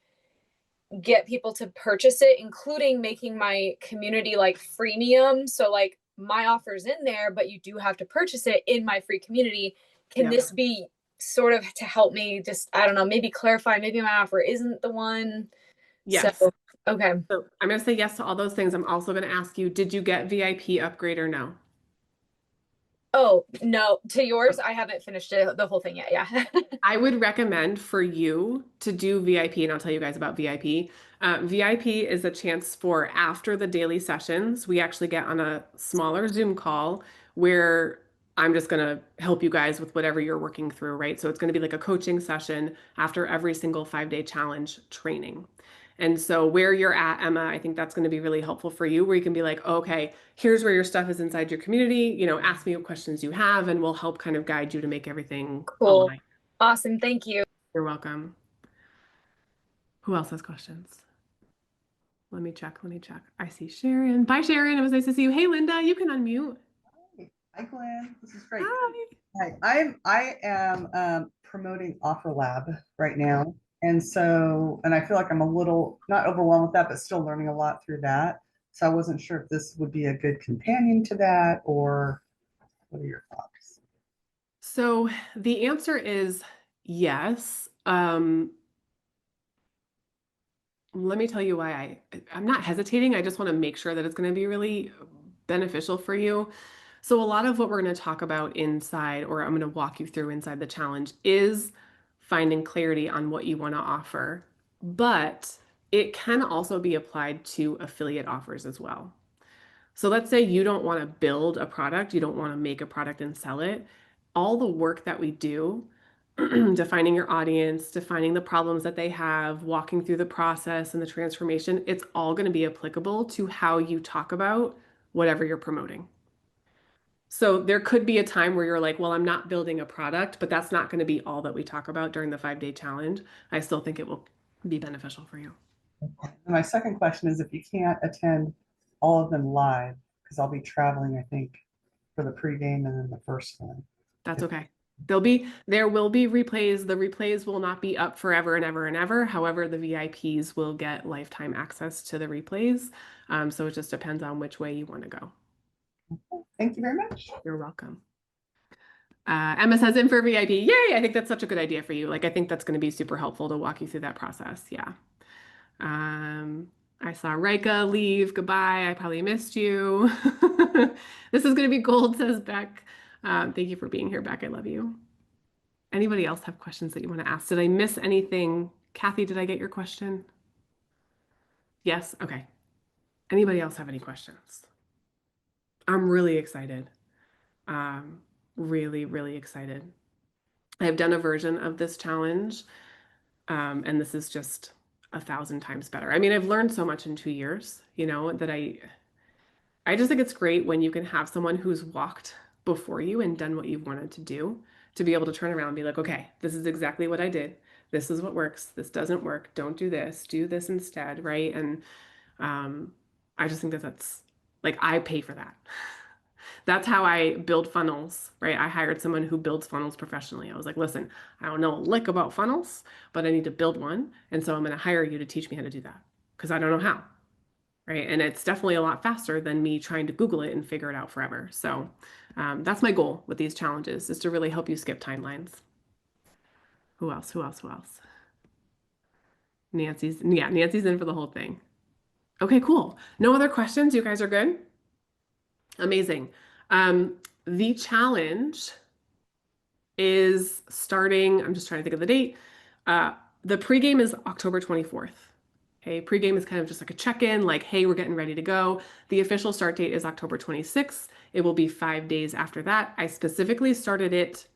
get people to purchase it, including making my community like freemium. So like my offer's in there, but you do have to purchase it in my free community. Can this be sort of to help me just, I don't know, maybe clarify, maybe my offer isn't the one? Yes. So, okay. So I'm going to say yes to all those things. I'm also going to ask you, did you get VIP upgrade or no? Oh, no, to yours. I haven't finished the whole thing yet. Yeah. I would recommend for you to do VIP, and I'll tell you guys about VIP. VIP is a chance for after the daily sessions, we actually get on a smaller Zoom call where I'm just going to help you guys with whatever you're working through, right? So it's going to be like a coaching session after every single 5-day challenge training. And so where you're at, Emma, I think that's going to be really helpful for you, where you can be like, okay, here's where your stuff is inside your community. You know, ask me what questions you have, and we'll help kind of guide you to make everything Cool. align. Awesome. Thank you. You're welcome. Who else has questions? Let me check. Let me check. I see Sharon. Bye, Sharon. It was nice to see you. Hey, Linda, you can unmute. Hi, Glenn. This is great. Hi. Hi, I am promoting Offer Lab right now. And so, and I feel like I'm a little, not overwhelmed with that, but still learning a lot through that. So I wasn't sure if this would be a good companion to that, or what are your thoughts? So the answer is yes. Let me tell you why I'm not hesitating. I just want to make sure that it's going to be really beneficial for you. So a lot of what we're going to talk about inside, or I'm going to walk you through inside the challenge, is finding clarity on what you want to offer. But it can also be applied to affiliate offers as well. So let's say you don't want to build a product, you don't want to make a product and sell it. All the work that we do, defining your audience, defining the problems that they have, walking through the process and the transformation, it's all going to be applicable to how you talk about whatever you're promoting. So there could be a time where you're like, well, I'm not building a product, but that's not going to be all that we talk about during the 5-day challenge. I still think it will be beneficial for you. And my second question is, if you can't attend all of them live, because I'll be traveling, I think, for the pregame and then the first one. That's okay. There will be replays. The replays will not be up forever and ever and ever. However, the VIPs will get lifetime access to the replays. So it just depends on which way you want to go. Thank you very much. You're welcome. Emma says in for VIP. Yay! I think that's such a good idea for you. Like, I think that's going to be super helpful to walk you through that process. Yeah. I saw Rika leave. Goodbye. I probably missed you. This is going to be gold, says Beck. Thank you for being here, Beck. I love you. Anybody else have questions that you want to ask? Did I miss anything? Kathy, did I get your question? Yes? Okay. Anybody else have any questions? I'm really excited. Really, really excited. I've done a version of this challenge, and this is just 1,000 times better. I mean, I've learned so much in 2 years, you know, that I just think it's great when you can have someone who's walked before you and done what you've wanted to do, to be able to turn around and be like, okay, this is exactly what I did. This is what works. This doesn't work. Don't do this instead, right? And I just think that that's like, I pay for that. That's how I build funnels, right? I hired someone who builds funnels professionally. I was like, listen, I don't know a lick about funnels, but I need to build one. And so I'm going to hire you to teach me how to do that, because I don't know how, right? And it's definitely a lot faster than me trying to Google it and figure it out forever. So that's my goal with these challenges, is to really help you skip timelines. Who else? Who else? Who else? Nancy's in for the whole thing. Okay, cool. No other questions? You guys are good? Amazing. The challenge is starting, I'm just trying to think of the date. The pregame is October 24th. Okay, pregame is kind of just like a check-in, like, hey, we're getting ready to go. The official start date is October 26th. It will be 5 days after that. I specifically started it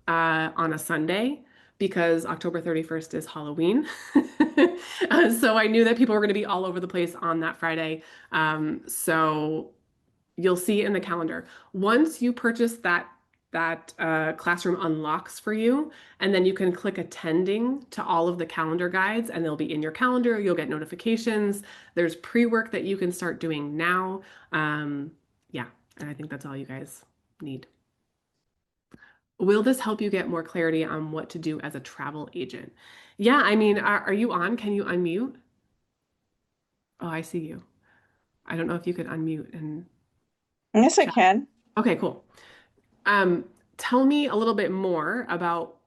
on a Sunday because October 31st is Halloween. So I knew that people were going to be all over the place on that Friday. So you'll see it in the calendar. Once you purchase that classroom unlocks for you, and then you can click attending to all of the calendar guides, and they'll be in your calendar. You'll get notifications. There's pre-work that you can start doing now. Yeah, and I think that's all you guys need. Will this help you get more clarity on what to do as a travel agent? Yeah, I mean, are you on? Can you unmute? Oh, I see you. I don't know if you could unmute and Yes, I can. okay, cool. Tell me a little bit more about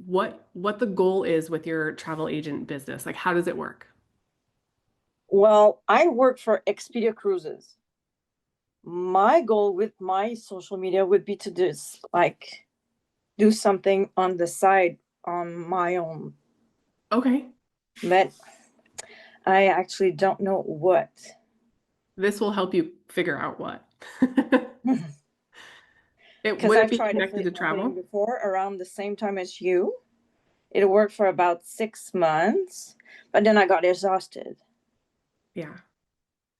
what the goal is with your travel agent business. Like, how does it work? Well, I work for Expedia Cruises. My goal with my social media would be to just like do something on the side on my own. Okay. But I actually don't know what. This will help you figure out what. It Because would I it be tried connected to affiliate marketing travel? before around the same time as you. It worked for about 6 months, but then I got exhausted. Yeah.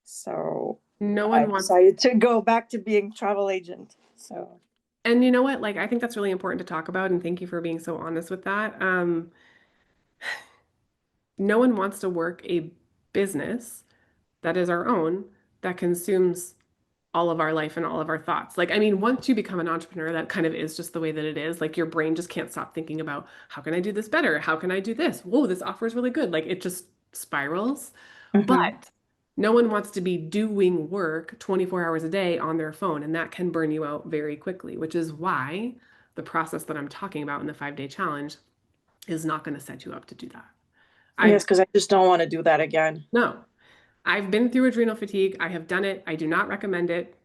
So No I one wants, decided to go back to being travel agent. So and you know what? Like, I think that's really important to talk about, and thank you for being so honest with that. No one wants to work a business that is our own that consumes all of our life and all of our thoughts. Like, I mean, once you become an entrepreneur, that kind of is just the way that it is. Like, your brain just can't stop thinking about how can I do this better? How can I do this? Whoa, this offer is really good. Like, it just spirals. Mhm. But no one wants to be doing work 24 hours a day on their phone, and that can burn you out very quickly, which is why the process that I'm talking about in the 5-day challenge is not going to set you up to do that. yes, I because I just don't want to do that again. no, I've been through adrenal fatigue. I have done it. I do not recommend it.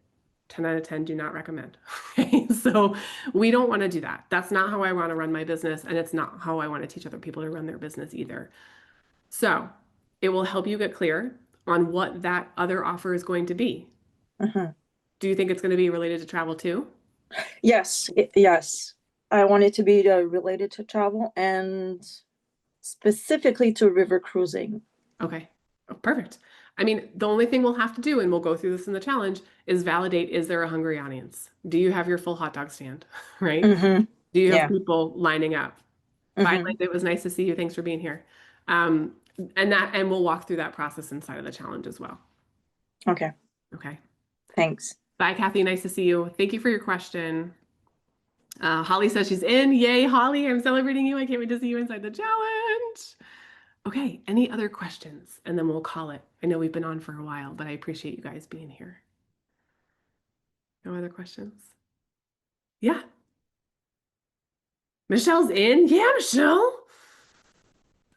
10 out of 10 do not recommend. Okay, so we don't want to do that. That's not how I want to run my business, and it's not how I want to teach other people to run their business either. So it will help you get clear on what that other offer is going to be. Mhm. Do you think it's going to be related to travel too? Yes, yes. I want it to be related to travel and specifically to river cruising. Okay, oh, perfect. I mean, the only thing we'll have to do, and we'll go through this in the challenge, is validate, is there a hungry audience? Do you have your full hot dog stand, right? Mm-hmm. Do you have Yeah. people lining up? Bye, Mhm. Linda. It was nice to see you. Thanks for being here. And we'll walk through that process inside of the challenge as well. Okay, Okay. thanks. Bye, Kathy. Nice to see you. Thank you for your question. Holly says she's in. Yay, Holly. I'm celebrating you. I can't wait to see you inside the challenge. Okay. Any other questions? And then we'll call it. I know we've been on for a while, but I appreciate you guys being here. No other questions? Yeah. Michelle's in. Yeah, Michelle.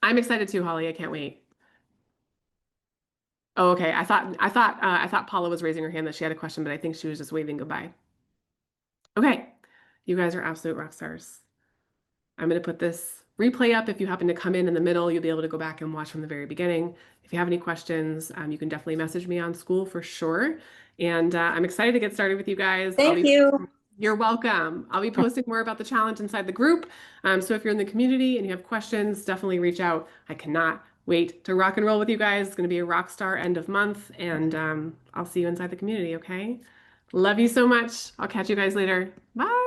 I'm excited too, Holly. I can't wait. Oh, okay. I thought Paula was raising her hand that she had a question, but I think she was just waving goodbye. Okay. You guys are absolute rock stars. I'm going to put this replay up. If you happen to come in the middle, you'll be able to go back and watch from the very beginning. If you have any questions, you can definitely message me on School for sure. And I'm excited to get started with you guys. Thank you. You're welcome. I'll be posting more about the challenge inside the group. So if you're in the community and you have questions, definitely reach out. I cannot wait to rock and roll with you guys. It's going to be a rock star end of month, and I'll see you inside the community, okay? Love you so much. I'll catch you guys later. Bye.